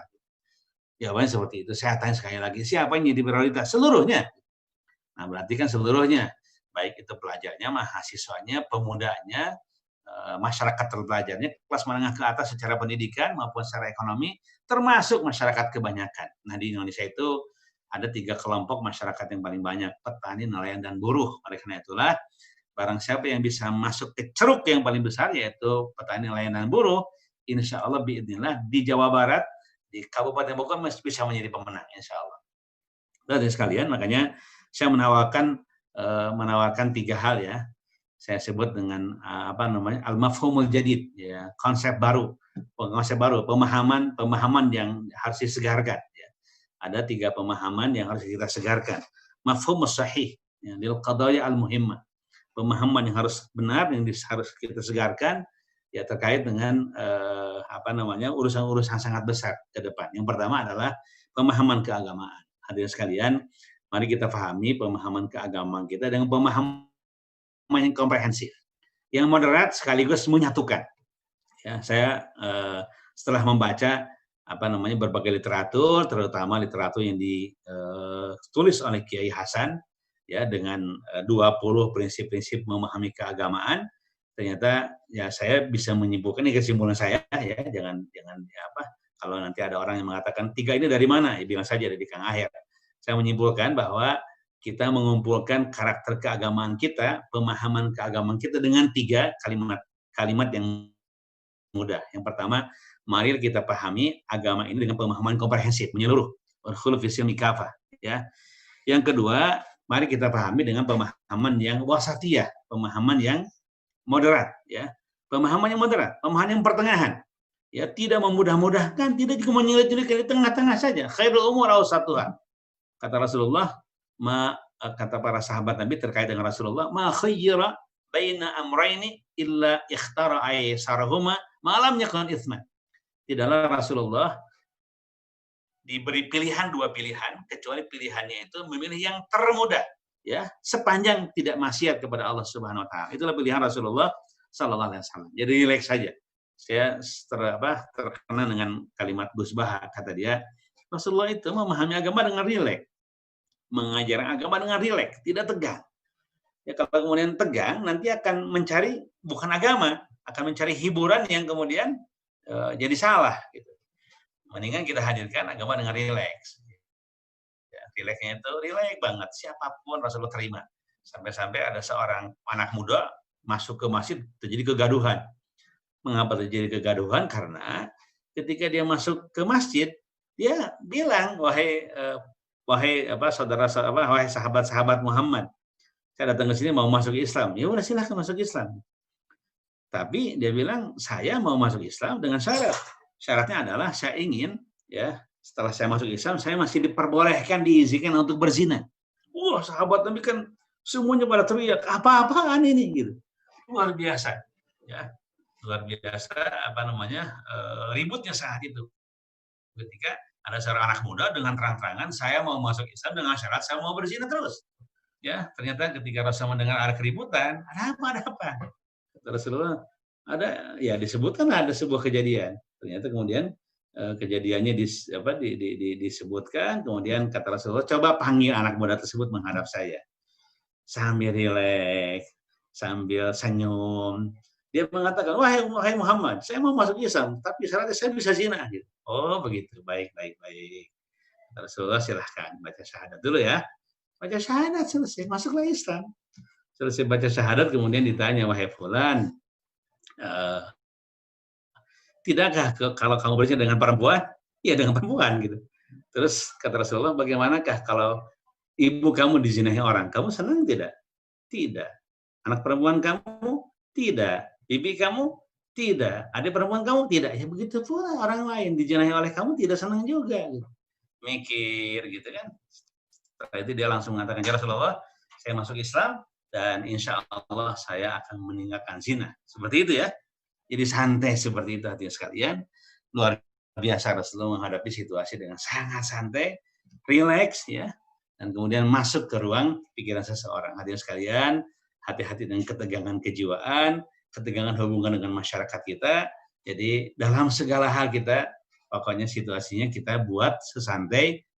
Jawabannya seperti itu. Saya tanya sekali lagi, siapa yang jadi prioritas? Seluruhnya. Nah berarti kan seluruhnya. Baik itu pelajarnya, mahasiswanya, pemudanya, masyarakat terpelajarnya, kelas menengah ke atas secara pendidikan maupun secara ekonomi, termasuk masyarakat kebanyakan. Nah di Indonesia itu ada 3 kelompok masyarakat yang paling banyak, petani, nelayan, dan buruh. Oleh karena itulah barang siapa yang bisa masuk ke ceruk yang paling besar, yaitu petani layanan buruh, insya Allah biidznillah di Jawa Barat, di Kabupaten Bogor masih bisa menjadi pemenang, insya Allah. Dari sekalian, makanya saya menawarkan 3 hal ya. Saya sebut dengan al-mafhumul jadid, ya, konsep baru, pemahaman yang harus disegarkan. Ya. Ada 3 pemahaman yang harus kita segarkan. Mafhumus sahih, ya, lil qadaya al-muhimmah. Pemahaman yang harus benar, yang harus kita segarkan, ya, terkait dengan urusan-urusan sangat besar ke depan. Yang pertama adalah pemahaman keagamaan. Hadirin sekalian, mari kita pahami pemahaman keagamaan kita dengan pemahaman yang komprehensif, yang moderat sekaligus menyatukan. Ya, saya setelah membaca berbagai literatur, terutama literatur yang ditulis oleh Kiai Hasan, ya, dengan 20 prinsip-prinsip memahami keagamaan, ternyata ya saya bisa menyimpulkan, ini kesimpulan saya ya, jangan kalau nanti ada orang yang mengatakan 3 ini dari mana, ya bilang saja dari Kang Aher. Saya menyimpulkan bahwa kita mengumpulkan karakter keagamaan kita, pemahaman keagamaan kita dengan 3 kalimat yang mudah. Yang pertama, mari kita pahami agama ini dengan pemahaman komprehensif, menyeluruh. Udkhulu fis silmi kafah, ya. Yang kedua, mari kita pahami dengan pemahaman yang wasatiyah, pemahaman yang moderat, ya. Pemahaman yang moderat, pemahaman yang pertengahan. Ya, tidak memudah-mudahkan, tidak juga menyulit-nyulit, di tengah-tengah saja. Khairul umur awsatuha. Kata Rasulullah, kata para sahabat Nabi terkait dengan Rasulullah, ma khayyara baina amrayni illa ikhtara aysarahuma ma lam yakun itsman. Tidaklah Rasulullah diberi pilihan 2 pilihan, kecuali pilihannya itu memilih yang termudah, ya, sepanjang tidak maksiat kepada Allah Subhanahu wa taala. Itulah pilihan Rasulullah sallallahu alaihi wasallam. Jadi rileks saja. Saya terkena dengan kalimat Gus Baha, kata dia, Rasulullah itu memahami agama dengan rileks, mengajar agama dengan rileks, tidak tegang. Ya, kalau kemudian tegang, nanti akan mencari bukan agama, akan mencari hiburan yang kemudian jadi salah. Gitu. Mendingan kita hadirkan agama dengan rileks. Ya, rileksnya itu rileks banget, siapapun Rasulullah terima. Sampai-sampai ada seorang anak muda masuk ke masjid, terjadi kegaduhan. Mengapa terjadi kegaduhan? Karena ketika dia masuk ke masjid, dia bilang, wahai sahabat-sahabat Muhammad, saya datang ke sini mau masuk Islam. Ya udah, silahkan masuk Islam. Tapi dia bilang, saya mau masuk Islam dengan syarat. Syaratnya adalah saya ingin, ya, setelah saya masuk Islam, saya masih diperbolehkan, diizinkan untuk berzina. Wah, sahabat Nabi kan semuanya pada teriak, apa-apaan ini, gitu. Luar biasa, ya. Luar biasa ributnya saat itu. Ketika ada seorang anak muda dengan terang-terangan, saya mau masuk Islam dengan syarat saya mau berzina terus. Ya, ternyata ketika Rasul mendengar ada keributan, ada apa? Kata Rasulullah, disebutkan ada sebuah kejadian. Ternyata kemudian kejadiannya disebutkan, kemudian kata Rasulullah, coba panggil anak muda tersebut menghadap saya. Sambil rileks, sambil senyum. Dia mengatakan, wahai Muhammad, saya mau masuk Islam, tapi syaratnya saya bisa zina. Gitu. Oh begitu, baik. Rasulullah silahkan baca syahadat dulu ya. Baca syahadat selesai, masuklah Islam. Selesai baca syahadat, kemudian ditanya, wahai fulan, tidakkah kalau kamu berzina dengan perempuan? Iya, dengan perempuan gitu. Terus kata Rasulullah, bagaimanakah kalau ibu kamu dizinahi orang? Kamu senang tidak? Tidak. Anak perempuan kamu? Tidak. Bibi kamu? Tidak. Adik perempuan kamu? Tidak. Ya begitu pula orang lain dijinahi oleh kamu tidak senang juga. Gitu. Mikir gitu kan. Setelah itu dia langsung mengatakan, ya Rasulullah, saya masuk Islam dan insya Allah saya akan meninggalkan zina. Seperti itu ya. Jadi santai seperti itu hadirin sekalian. Luar biasa Rasulullah menghadapi situasi dengan sangat santai, rileks ya. Dan kemudian masuk ke ruang pikiran seseorang. Hadirin sekalian, hati-hati dengan ketegangan kejiwaan, ketegangan hubungan dengan masyarakat kita. Jadi dalam segala hal kita, pokoknya situasinya kita buat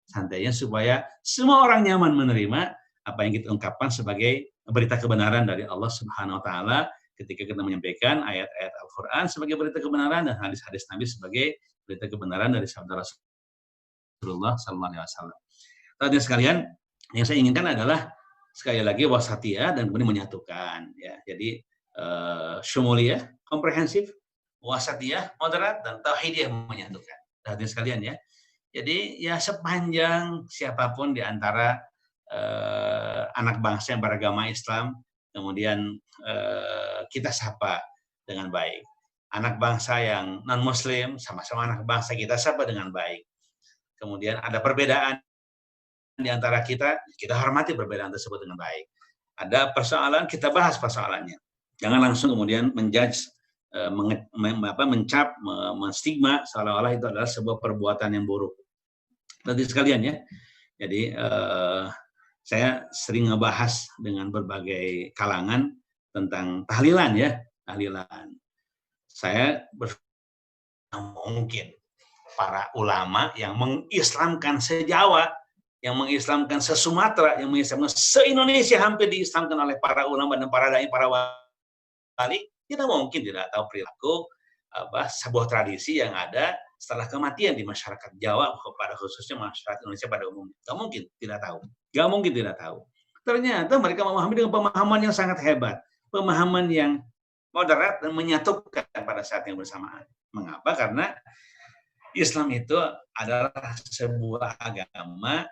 santainya supaya semua orang nyaman menerima apa yang kita ungkapkan sebagai berita kebenaran dari Allah Subhanahu wa taala ketika kita menyampaikan ayat-ayat Al-Qur'an sebagai berita kebenaran dan hadis-hadis Nabi sebagai berita kebenaran dari sabda Rasulullah sallallahu alaihi wasallam. Hadirin sekalian, yang saya inginkan adalah sekali lagi wasatiyah dan kemudian menyatukan ya. Jadi syumuliyah komprehensif, wasatiyah moderat, dan tauhidiyah menyatukan. Hadirin sekalian ya. Jadi ya sepanjang siapapun di antara anak bangsa yang beragama Islam kemudian kita sapa dengan baik. Anak bangsa yang non muslim sama-sama anak bangsa kita sapa dengan baik. Kemudian ada perbedaan di antara kita hormati perbedaan tersebut dengan baik. Ada persoalan, kita bahas persoalannya. Jangan langsung kemudian menjudge, mencap, menstigma seolah-olah itu adalah sebuah perbuatan yang buruk. Nanti sekalian ya. Jadi saya sering ngebahas dengan berbagai kalangan tentang tahlilan ya, tahlilan. Saya mungkin para ulama yang mengislamkan se-Jawa, yang mengislamkan se-Sumatera, yang mengislamkan se-Indonesia hampir diislamkan oleh para ulama dan para dai, para wali, tidak mungkin tidak tahu perilaku sebuah tradisi yang ada setelah kematian di masyarakat Jawa, pada khususnya masyarakat Indonesia pada umumnya. Gak mungkin tidak tahu. Gak mungkin tidak tahu. Ternyata mereka memahami dengan pemahaman yang sangat hebat, pemahaman yang moderat dan menyatukan pada saat yang bersamaan. Mengapa? Karena Islam itu adalah sebuah agama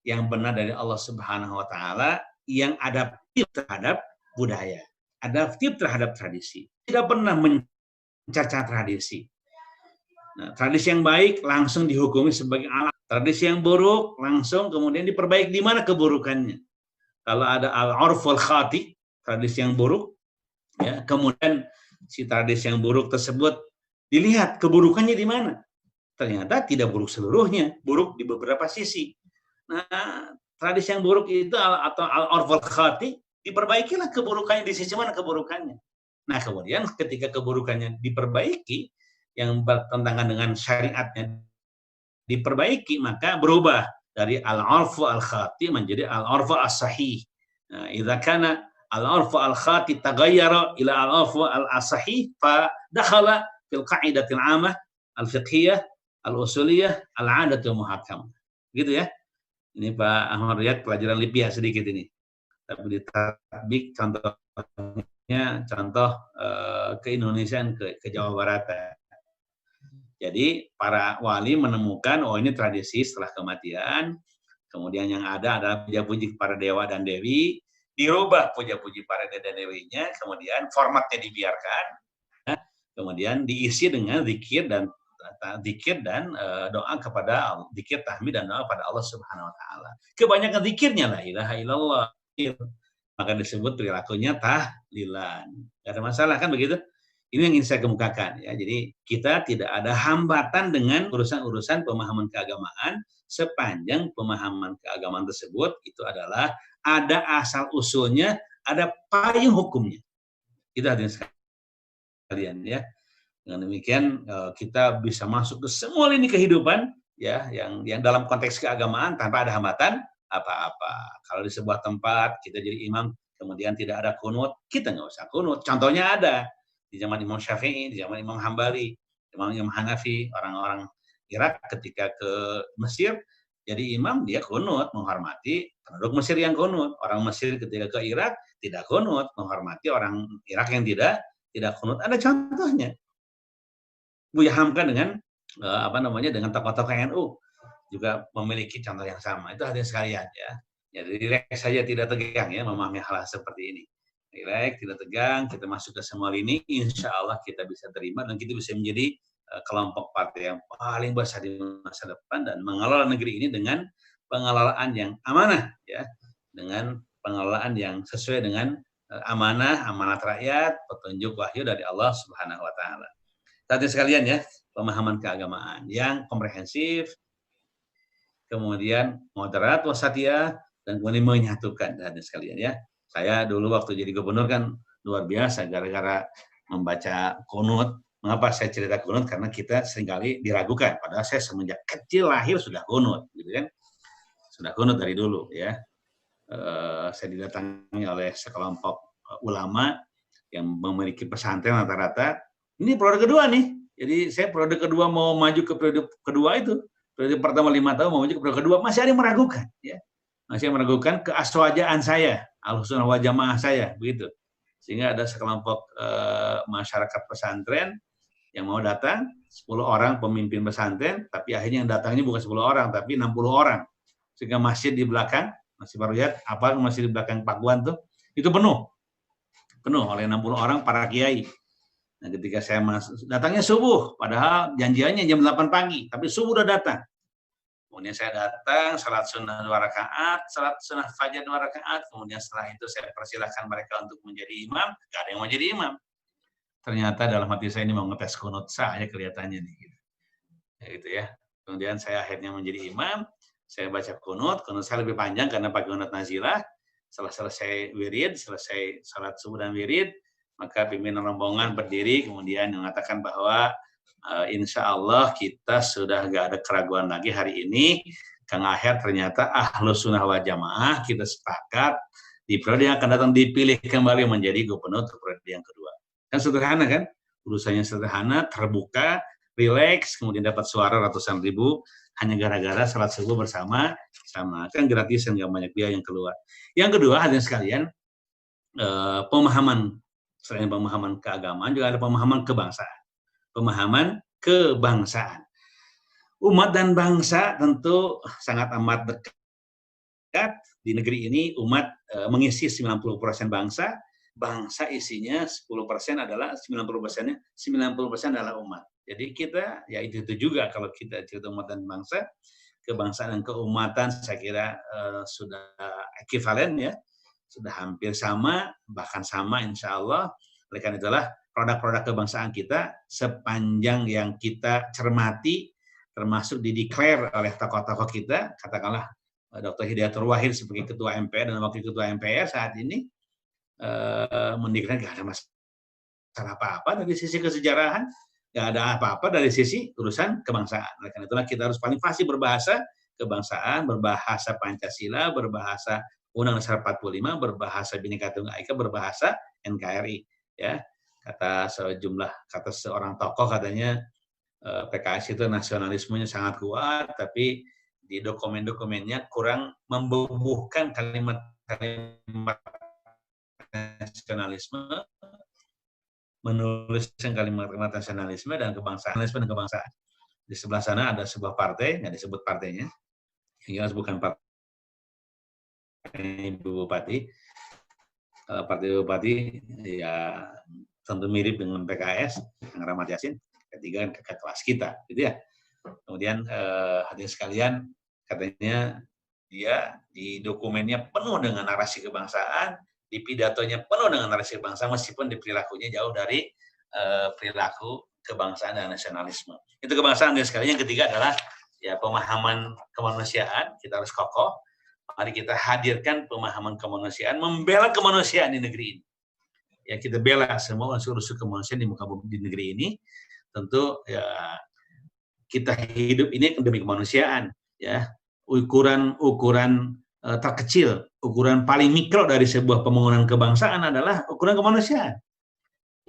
yang benar dari Allah Subhanahu wa taala, yang adaptif terhadap budaya, adaptif terhadap tradisi. Tidak pernah mencacat tradisi. Nah, tradisi yang baik langsung dihukumi sebagai alat. Tradisi yang buruk langsung kemudian diperbaiki. Di mana keburukannya? Kalau ada al-'urful khati, tradisi yang buruk, ya, kemudian si tradisi yang buruk tersebut dilihat keburukannya di mana. Ternyata tidak buruk seluruhnya, buruk di beberapa sisi. Nah, tradisi yang buruk itu atau al-'urful khati, diperbaikilah keburukannya di sisi mana keburukannya. Nah, kemudian ketika keburukannya diperbaiki, yang bertentangan dengan syariatnya diperbaiki, maka berubah dari al-'urfu al-khati menjadi al-'urfu as-sahih. Nah, idza kana al-'urfu al-khati taghayyara ila al-'urfu al-sahih fa dakhala fil qa'idatil 'amah al-fiqhiyah al-usuliyah al-'adatul muhakkamah. Gitu ya. Ini Pak Ahmad Riyad pelajaran Libya sedikit ini. Tapi di tatbik contohnya contoh ke-Indonesiaan ke Jawa Barat. Jadi para wali menemukan ini tradisi setelah kematian, kemudian yang ada adalah puja-puji para dewa dan dewi, dirubah puja-puji para dewa dan dewinya, kemudian formatnya dibiarkan, kemudian diisi dengan zikir dan doa kepada zikir tahmid dan doa pada Allah Subhanahu wa taala. Kebanyakan zikirnya la ilaha illallah, maka disebut perilakunya tahlilan. Enggak ada masalah kan begitu? Ini yang ingin saya kemukakan ya. Jadi kita tidak ada hambatan dengan urusan-urusan pemahaman keagamaan sepanjang pemahaman keagamaan tersebut itu adalah ada asal usulnya, ada payung hukumnya. Itu hadirin sekalian ya. Dengan demikian kita bisa masuk ke semua lini kehidupan ya yang dalam konteks keagamaan tanpa ada hambatan apa-apa. Kalau di sebuah tempat kita jadi imam kemudian tidak ada kunut, kita nggak usah kunut. Contohnya ada di zaman Imam Syafi'i, di zaman Imam Hambali, Imam Hanafi, orang-orang Irak ketika ke Mesir jadi imam dia kunut menghormati penduduk Mesir yang kunut. Orang Mesir ketika ke Irak tidak kunut menghormati orang Irak yang tidak kunut. Ada contohnya. Buya Hamka dengan dengan tokoh-tokoh NU juga memiliki contoh yang sama. Itu hadirin sekalian ya. Jadi rileks saja tidak tegang ya memahami hal seperti ini. Rileks, tidak tegang, kita masuk ke semua lini, insya Allah kita bisa terima dan kita bisa menjadi kelompok partai yang paling besar di masa depan dan mengelola negeri ini dengan pengelolaan yang amanah ya, dengan pengelolaan yang sesuai dengan amanat rakyat, petunjuk wahyu dari Allah Subhanahu wa taala. Tadi sekalian ya, pemahaman keagamaan yang komprehensif, kemudian moderat, wasatiyah, dan kemudian menyatukan tadi sekalian ya. Saya dulu waktu jadi gubernur kan luar biasa gara-gara membaca kunut. Mengapa saya cerita kunut? Karena kita seringkali diragukan. Padahal saya semenjak kecil lahir sudah kunut, gitu kan? Sudah kunut dari dulu ya. Saya didatangi oleh sekelompok ulama yang memiliki pesantren rata-rata. Ini periode kedua nih. Jadi saya periode kedua mau maju ke periode kedua itu. Periode pertama 5 tahun mau maju ke periode kedua masih ada yang meragukan. Ya. masih meragukan keaswajaan saya, Ahlussunnah wal Jamaah saya, begitu. Sehingga ada sekelompok masyarakat pesantren yang mau datang, 10 orang pemimpin pesantren, tapi akhirnya yang datangnya bukan 10 orang, tapi 60 orang. Sehingga masjid di belakang, masih baru lihat, apa masjid di belakang Pakuan tuh, itu penuh oleh 60 orang para kiai. Nah, ketika saya masuk, datangnya subuh, padahal janjiannya jam 8 pagi, tapi subuh udah datang. Kemudian saya datang, salat sunnah 2 rakaat, salat sunnah fajar 2 rakaat, kemudian setelah itu saya persilahkan mereka untuk menjadi imam, gak ada yang mau jadi imam. Ternyata dalam hati saya ini mau ngetes kunut saja kelihatannya nih. Gitu ya. Kemudian saya akhirnya menjadi imam, saya baca kunut saya lebih panjang karena pakai kunut nazilah. Setelah selesai wirid, selesai salat subuh dan wirid, maka pimpinan rombongan berdiri kemudian mengatakan bahwa insya Allah kita sudah gak ada keraguan lagi hari ini. Kang Aher ternyata Ahlussunnah wal Jamaah, kita sepakat di periode yang akan datang dipilih kembali menjadi gubernur untuk periode yang kedua. Kan sederhana kan? Urusannya sederhana, terbuka, rileks, kemudian dapat suara ratusan ribu hanya gara-gara salat subuh bersama. Kan gratisan, nggak banyak biaya yang keluar. Yang kedua, hadirin sekalian, pemahaman, selain pemahaman keagamaan juga ada pemahaman kebangsaan. Pemahaman kebangsaan. Umat dan bangsa tentu sangat amat dekat. Di negeri ini umat mengisi 90% bangsa. Bangsa isinya 10% adalah 90%-nya 90% adalah umat. Jadi kita ya itu juga kalau kita cerita umat dan bangsa, kebangsaan dan keumatan saya kira sudah ekivalen ya, sudah hampir sama, bahkan sama insya Allah. Oleh karena itulah produk-produk kebangsaan kita sepanjang yang kita cermati, termasuk dideklar oleh tokoh-tokoh kita, katakanlah Dr. Hidayatul Wahid sebagai Ketua MPR dan Wakil Ketua MPR saat ini, mendeklarasikan nggak ada masalah apa-apa dari sisi kesejarahan, nggak ada apa-apa dari sisi urusan kebangsaan. Oleh karena itulah kita harus paling fasih berbahasa kebangsaan, berbahasa Pancasila, berbahasa Undang-Undang Dasar 45, berbahasa Bhinneka Tunggal Ika, berbahasa NKRI. Ya, kata seorang tokoh katanya PKS itu nasionalismenya sangat kuat, tapi di dokumen-dokumennya kurang membubuhkan kalimat-kalimat nasionalisme, menuliskan kalimat-kalimat nasionalisme dan kebangsaan. Di sebelah sana ada sebuah partai, nggak disebut partainya, yang jelas bukan partai Ibu Bupati. Partai Bupati ya tentu mirip dengan PKS, yang Rahmat Yasin, ketiga kan kakak kelas kita, gitu ya. Kemudian hadirin sekalian, katanya dia di dokumennya penuh dengan narasi kebangsaan, di pidatonya penuh dengan narasi kebangsaan, meskipun di perilakunya jauh dari perilaku kebangsaan dan nasionalisme. Itu kebangsaan dan sekalian. Yang ketiga adalah ya pemahaman kemanusiaan. Kita harus kokoh. Mari kita hadirkan pemahaman kemanusiaan, membela kemanusiaan di negeri ini. Ya kita bela semua unsur-unsur kemanusiaan di muka bumi di negeri ini. Tentu ya kita hidup ini demi kemanusiaan. Ya ukuran terkecil, ukuran paling mikro dari sebuah pembangunan kebangsaan adalah ukuran kemanusiaan.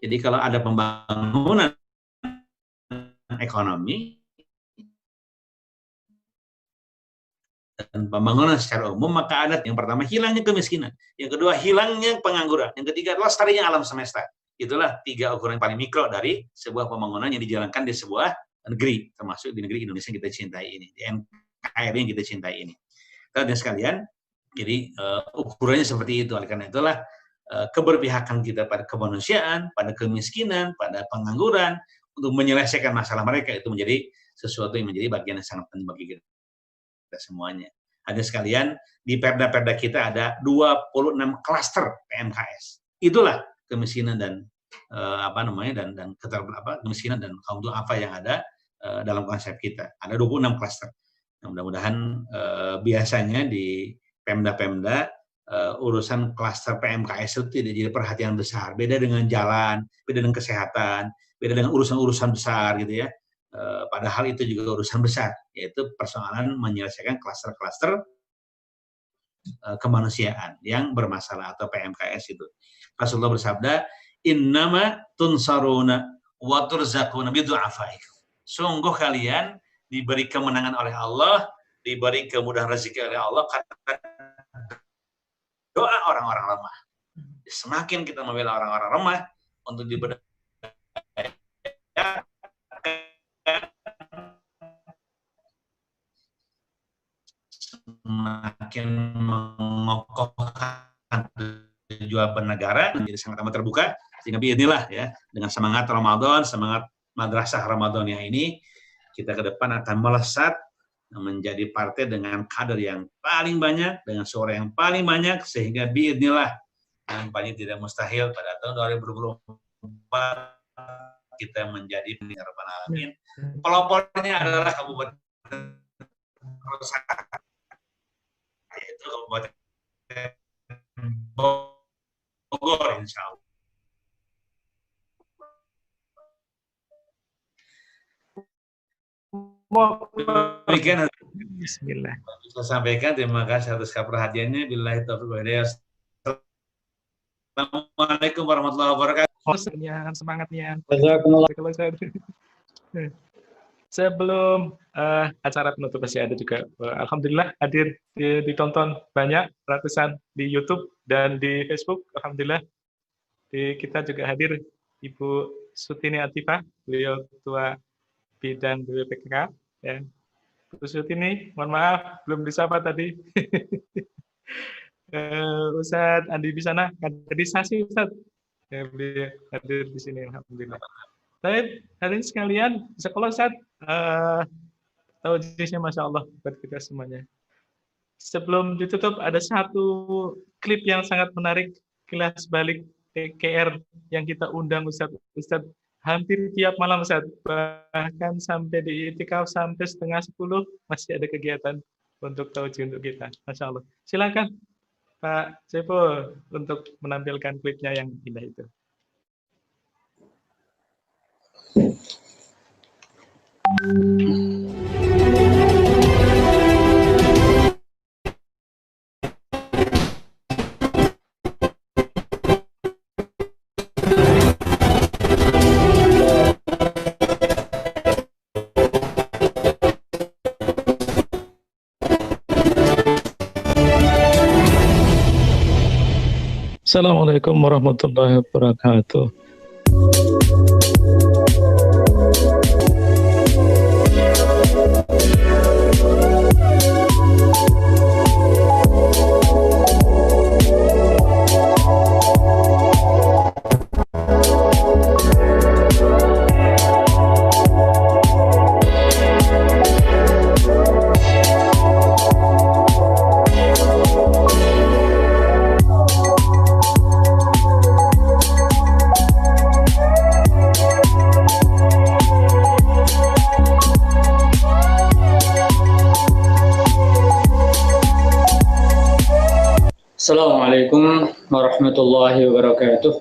Jadi kalau ada pembangunan ekonomi dan pembangunan secara umum, maka ada yang pertama hilangnya kemiskinan, yang kedua hilangnya pengangguran, yang ketiga lestarinya alam semesta. Itulah 3 ukuran paling mikro dari sebuah pembangunan yang dijalankan di sebuah negeri, termasuk di negeri Indonesia yang kita cintai ini, di NKRI yang kita cintai ini. Dan sekalian, jadi ukurannya seperti itu. Oleh karena itulah keberpihakan kita pada kemanusiaan, pada kemiskinan, pada pengangguran, untuk menyelesaikan masalah mereka itu menjadi sesuatu yang menjadi bagian yang sangat penting bagi kita semuanya. Ada sekalian, di perda-perda kita ada 26 klaster PMKS. Itulah kemiskinan dan kemiskinan dan kaum duafa yang ada dalam konsep kita. Ada 26 klaster. Nah, mudah-mudahan biasanya di Pemda-Pemda urusan klaster PMKS itu tidak jadi perhatian besar. Beda dengan jalan, beda dengan kesehatan, beda dengan urusan-urusan besar gitu ya. Padahal itu juga urusan besar, yaitu persoalan menyelesaikan klaster-klaster kemanusiaan yang bermasalah atau PMKS itu. Rasulullah bersabda, "Innama tunsaruna wa turzaquna bidu'afaikum." Sungguh kalian diberi kemenangan oleh Allah, diberi kemudahan rezeki oleh Allah karena doa orang-orang lemah. Semakin kita membela orang-orang lemah untuk diberdayakan, semakin mengokohkan tujuan bernegara, menjadi sangat amat terbuka, sehingga biidznillah ya, dengan semangat Ramadan, semangat madrasah Ramadaniyah ini, kita ke depan akan melesat menjadi partai dengan kader yang paling banyak, dengan suara yang paling banyak, sehingga biidznillah yang paling tidak mustahil pada tahun 2024 kita menjadi pendengar Rabbal Alamin. Pelopornya adalah Kabupaten Rosakan, yaitu Kabupaten Bogor, insya Allah. Demikian Bismillah. saya sampaikan. Terima kasih atas perhatiannya. Billahi taufiq wal hidayah. Assalamualaikum warahmatullahi wabarakatuh. Semangatnya. Jazakumullah. Sebelum acara penutup masih ada juga, alhamdulillah hadir ditonton banyak ratusan di YouTube dan di Facebook. Alhamdulillah kita juga hadir Ibu Sutini Atifah, beliau Ketua Bidang BPPK. Ya. Bu Sutini, mohon maaf belum disapa tadi. Ustadz Andi Bisana, kaderisasi Ustadz. Ya, beliau hadir di sini, alhamdulillah. Baik, hadirin sekalian, sekolah Ustadz, taujiahnya Masya Allah buat kita semuanya. Sebelum ditutup, ada satu klip yang sangat menarik, kilas balik KR yang kita undang Ustadz hampir tiap malam Ustadz, bahkan sampai di itikaf sampai 9:30 masih ada kegiatan untuk taujiah untuk kita. Masya Allah. Silakan Pak Sepo untuk menampilkan klipnya yang indah itu. Assalamualaikum warahmatullahi wabarakatuh. Assalamualaikum warahmatullahi wabarakatuh.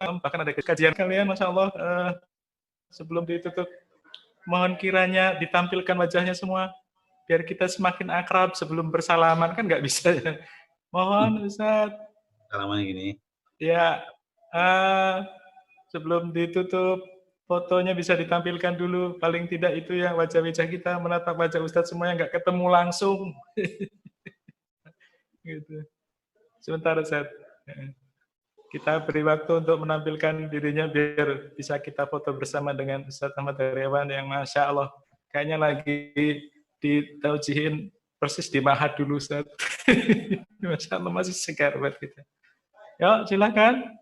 Bahkan ada kajian kalian, Masya Allah. Sebelum ditutup, mohon kiranya ditampilkan wajahnya semua, biar kita semakin akrab sebelum bersalaman, kan nggak bisa ya. Mohon Ustadz. Salaman gini. Ya, sebelum ditutup, fotonya bisa ditampilkan dulu, paling tidak itu ya, wajah-wajah kita, menatap wajah Ustadz semua yang nggak ketemu langsung. Gitu. Sebentar Ustadz. Kita beri waktu untuk menampilkan dirinya biar bisa kita foto bersama dengan Ustadz Ahmad Heriawan yang Masya Allah kayaknya lagi ditaujihin persis di Mahat dulu Ustadz. Masya Allah masih segar buat kita. Yuk silakan.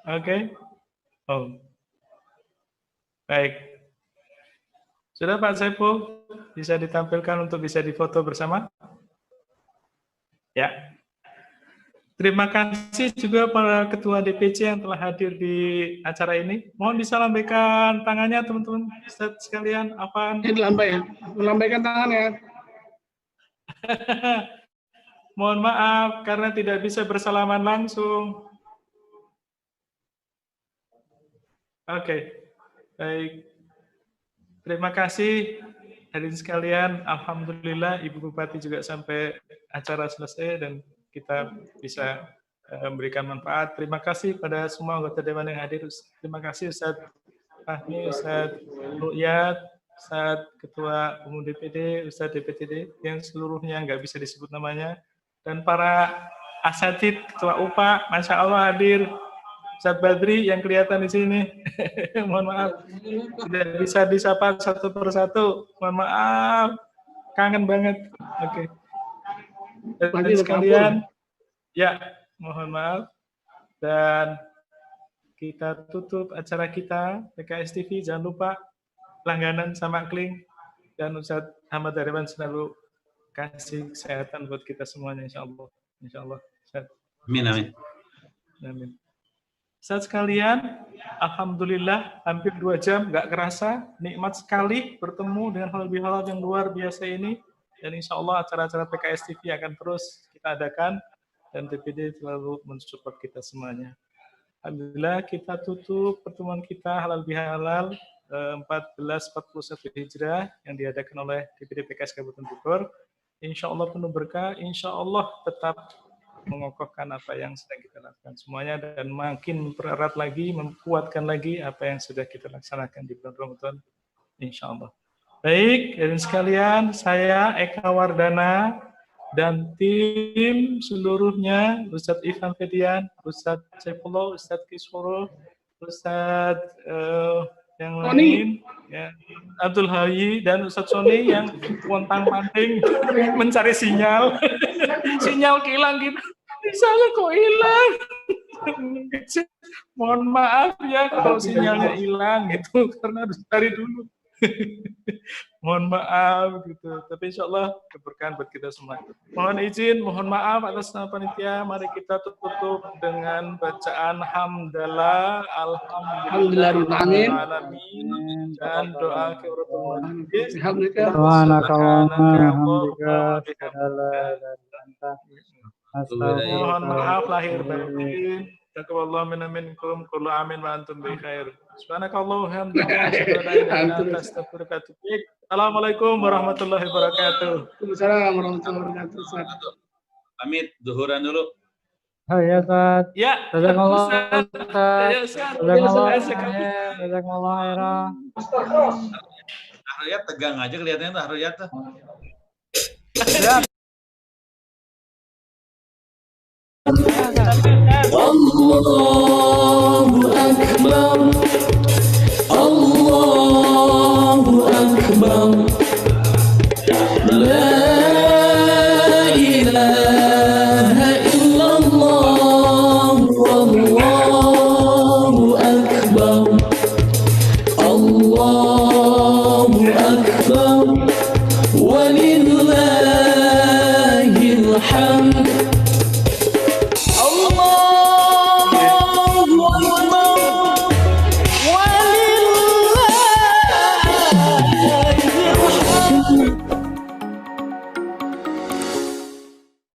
Oke. Oh. Baik. Sudah Pak Saiful bisa ditampilkan untuk bisa difoto bersama? Ya. Terima kasih juga para ketua DPC yang telah hadir di acara ini. Mohon bisa lambaikan tangannya teman-teman Ustadz sekalian. Afan. Lambaikan tangannya. Mohon maaf karena tidak bisa bersalaman langsung. Oke, baik. Terima kasih hadirin sekalian. Alhamdulillah Ibu Bupati juga sampai acara selesai dan kita bisa memberikan manfaat. Terima kasih pada semua anggota Dewan yang hadir. Terima kasih Ustaz Fahmi, Ustaz Ru'yat, Ustaz Ketua Umum DPD, Ustaz DPTD, yang seluruhnya nggak bisa disebut namanya, dan para asatid, Ketua UPA, Masya Allah hadir, Ustaz Badri yang kelihatan di sini, mohon maaf, tidak bisa disapa satu persatu, mohon maaf, kangen banget. Oke. Dan sekalian, ya, mohon maaf, dan kita tutup acara kita, PKS TV, jangan lupa langganan sama kling, dan Ustaz Ahmad Hariban selalu kasih kesehatan buat kita semuanya, insya Allah. Insya Allah. Amin, amin. Amin. Ustaz sekalian, alhamdulillah hampir 2 jam, nggak kerasa, nikmat sekali bertemu dengan halal yang luar biasa ini, dan insya Allah acara-acara PKS TV akan terus kita adakan, dan DPD selalu mensupport kita semuanya. Alhamdulillah kita tutup pertemuan kita halal bihalal 1441 Hijrah yang diadakan oleh DPD PKS Kabupaten Bogor. Insya Allah penuh berkah, insya Allah tetap mengokohkan apa yang sedang kita lakukan semuanya, dan makin mempererat lagi, memkuatkan lagi apa yang sudah kita laksanakan di bulan Ramadan, insya Allah. Baik, dan sekalian, saya Eka Wardana dan tim seluruhnya, Ustadz Ivan Fedian, Ustadz Saifullah, Ustadz Kisworo, Ustadz yang lain, ya, Abdul Hayi dan Ustadz Sony yang pontang-panting mencari sinyal, sinyal hilang gitu, misalnya kok hilang, mohon maaf ya kalau sinyalnya hilang gitu, karena harus cari dulu. Mohon maaf gitu, tapi insya Allah keberkahan buat kita semua. Mohon izin, mohon maaf atas nama panitia. Mari kita tutup dengan bacaan hamdalah, alhamdulillah, alamin, dan doa kifaratul majlis. Mohon maaf lahir batin. Taqabbalallahu minna minkum kullu amin wa antum bi khair. Subhanakallahu hamdaka asyhadu an la ilaha illa anta astaghfiruka wa atubu ilaik. Assalamualaikum warahmatullahi wabarakatuh. Waalaikumsalam warahmatullahi wabarakatuh. Pamit duhuran dulu. Ya, Ustaz. Ya. Jazakallah. Jazakallah. Jazakallah khairan. Ahriyat tegang aja kelihatannya tuh Ahriyat tuh.